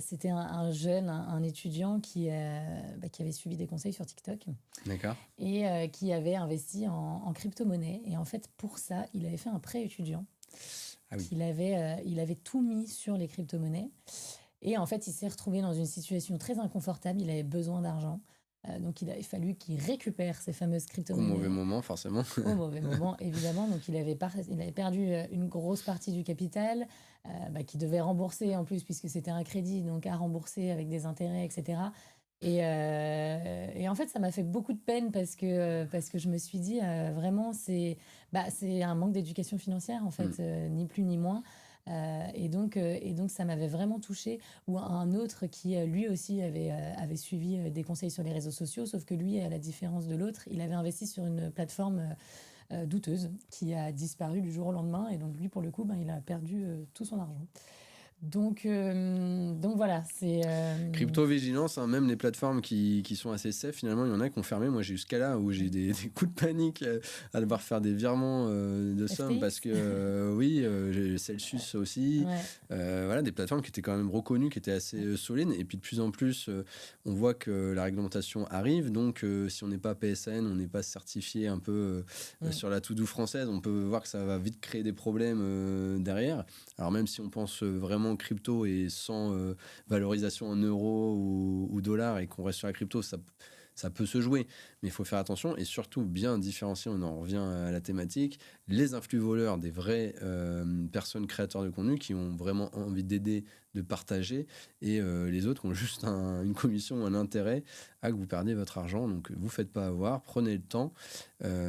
C'était un jeune, un étudiant qui avait suivi des conseils sur TikTok d'accord. et qui avait investi en crypto-monnaie. Et en fait, pour ça, il avait fait un prêt étudiant. Ah oui. Il avait tout mis sur les crypto-monnaies. Et en fait, il s'est retrouvé dans une situation très inconfortable. Il avait besoin d'argent. Donc, il avait fallu qu'il récupère ces fameuses Au mauvais crypto-monnaies moment, forcément. au mauvais moment, évidemment. Donc, il avait perdu une grosse partie du capital qu'il devait rembourser en plus, puisque c'était un crédit, donc à rembourser avec des intérêts, etc. Et en fait, ça m'a fait beaucoup de peine parce que je me suis dit, vraiment, c'est un manque d'éducation financière, en Mm. fait, ni plus ni moins. Et donc, ça m'avait vraiment touchée. Ou un autre qui, lui aussi, avait suivi des conseils sur les réseaux sociaux, sauf que lui, à la différence de l'autre, il avait investi sur une plateforme douteuse qui a disparu du jour au lendemain. Et donc, lui, pour le coup, il a perdu tout son argent. Donc voilà, c'est. Crypto-vigilance, hein, même les plateformes qui sont assez safe, finalement, il y en a qui ont fermé. Moi, j'ai eu ce cas-là où j'ai des coups de panique à devoir faire des virements de sommes parce que, FTX. oui, j'ai Celsius aussi. Ouais. Voilà, des plateformes qui étaient quand même reconnues, qui étaient assez solides. Et puis, de plus en plus, on voit que la réglementation arrive. Donc, si on n'est pas PSN, on n'est pas certifié un peu sur la to-do française, on peut voir que ça va vite créer des problèmes derrière. Alors, même si on pense vraiment crypto et sans valorisation en euros ou dollars et qu'on reste sur la crypto, ça peut se jouer. Mais il faut faire attention et surtout bien différencier, on en revient à la thématique, les influx voleurs des vraies personnes créateurs de contenu qui ont vraiment envie d'aider, de partager et les autres ont juste une commission ou un intérêt à que vous perdiez votre argent. Donc vous faites pas avoir, prenez le temps.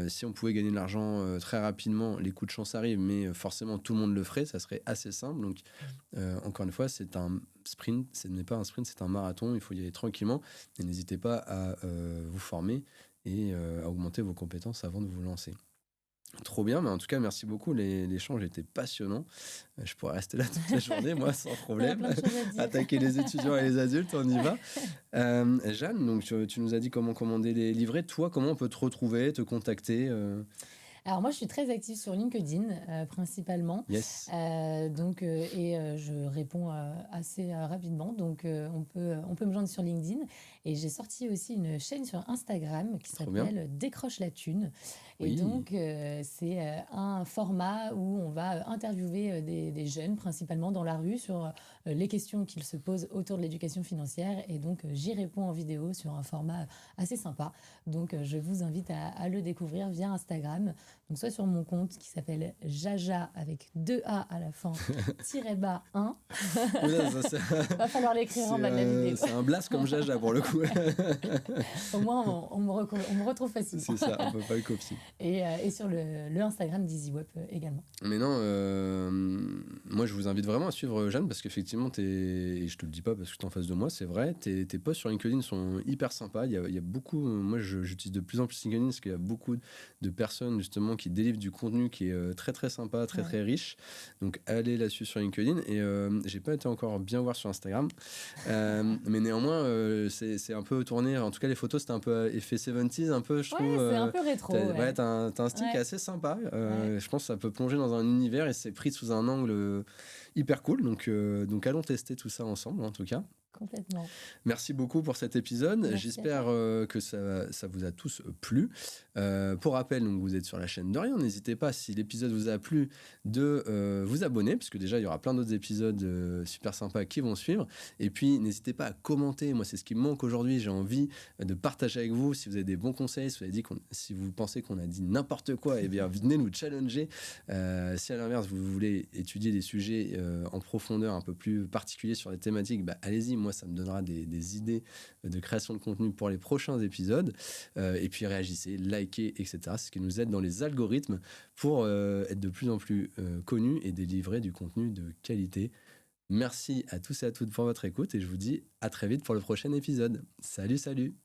Si on pouvait gagner de l'argent très rapidement, les coups de chance arrivent, mais forcément tout le monde le ferait, ça serait assez simple. Donc encore une fois, c'est un sprint, ce n'est pas un sprint, c'est un marathon, il faut y aller tranquillement et n'hésitez pas à vous former et à augmenter vos compétences avant de vous lancer. Trop bien, mais en tout cas, merci beaucoup. L'échange était passionnant. Je pourrais rester là toute la journée, moi, sans On a problème. plein de choses à dire. Attaquer les étudiants et les adultes, on y va. Jeanne, donc, tu nous as dit comment commander les livrets. Toi, comment on peut te retrouver, te contacter Alors moi, je suis très active sur LinkedIn principalement. Yes. Je réponds assez rapidement. Donc on peut me joindre sur LinkedIn. Et j'ai sorti aussi une chaîne sur Instagram qui Trop bien. s'appelle Décroche la thune. Et Oui. donc c'est un format où on va interviewer des jeunes, principalement dans la rue, sur les questions qu'ils se posent autour de l'éducation financière. Et donc j'y réponds en vidéo sur un format assez sympa. Donc je vous invite à le découvrir via Instagram. Donc soit sur mon compte qui s'appelle Jaja avec 2 A à la fin, -1. Oula, ça, Va falloir l'écrire en bas de la vidéo. c'est un blast comme Jaja pour le coup. Au moins, on me retrouve facilement. C'est ça, on peut pas le copier. Et sur le Instagram d'EasyWeb également. Mais non, moi je vous invite vraiment à suivre Jeanne parce qu'effectivement, et je te le dis pas parce que tu es en face de moi, c'est vrai, tes posts sur LinkedIn sont hyper sympas. Il y a beaucoup, moi j'utilise de plus en plus LinkedIn parce qu'il y a beaucoup de personnes justement qui délivrent du contenu qui est très très sympa, très très riche. Donc allez là-dessus sur LinkedIn et j'ai pas été encore bien voir sur Instagram. Mais néanmoins, c'est un peu tourné, en tout cas les photos c'était un peu effet 70s, un peu je trouve. Ouais, c'est un peu rétro. T'as un style qui est assez sympa. Je pense que ça peut plonger dans un univers et c'est pris sous un angle hyper cool. Donc allons tester tout ça ensemble en tout cas. Complètement. Merci beaucoup pour cet épisode. Merci J'espère que ça vous a tous plu. Pour rappel, donc, vous êtes sur la chaîne Dorian. N'hésitez pas, si l'épisode vous a plu, de vous abonner, parce que déjà, il y aura plein d'autres épisodes super sympas qui vont suivre. Et puis, n'hésitez pas à commenter. Moi, c'est ce qui me manque aujourd'hui. J'ai envie de partager avec vous. Si vous avez des bons conseils, si vous pensez qu'on a dit n'importe quoi, eh bien, venez nous challenger. Si à l'inverse, vous voulez étudier des sujets en profondeur, un peu plus particuliers sur les thématiques, allez-y. Moi, ça me donnera des idées de création de contenu pour les prochains épisodes. Et puis, réagissez, likez, etc. C'est ce qui nous aide dans les algorithmes pour être de plus en plus connus et délivrer du contenu de qualité. Merci à tous et à toutes pour votre écoute et je vous dis à très vite pour le prochain épisode. Salut, salut!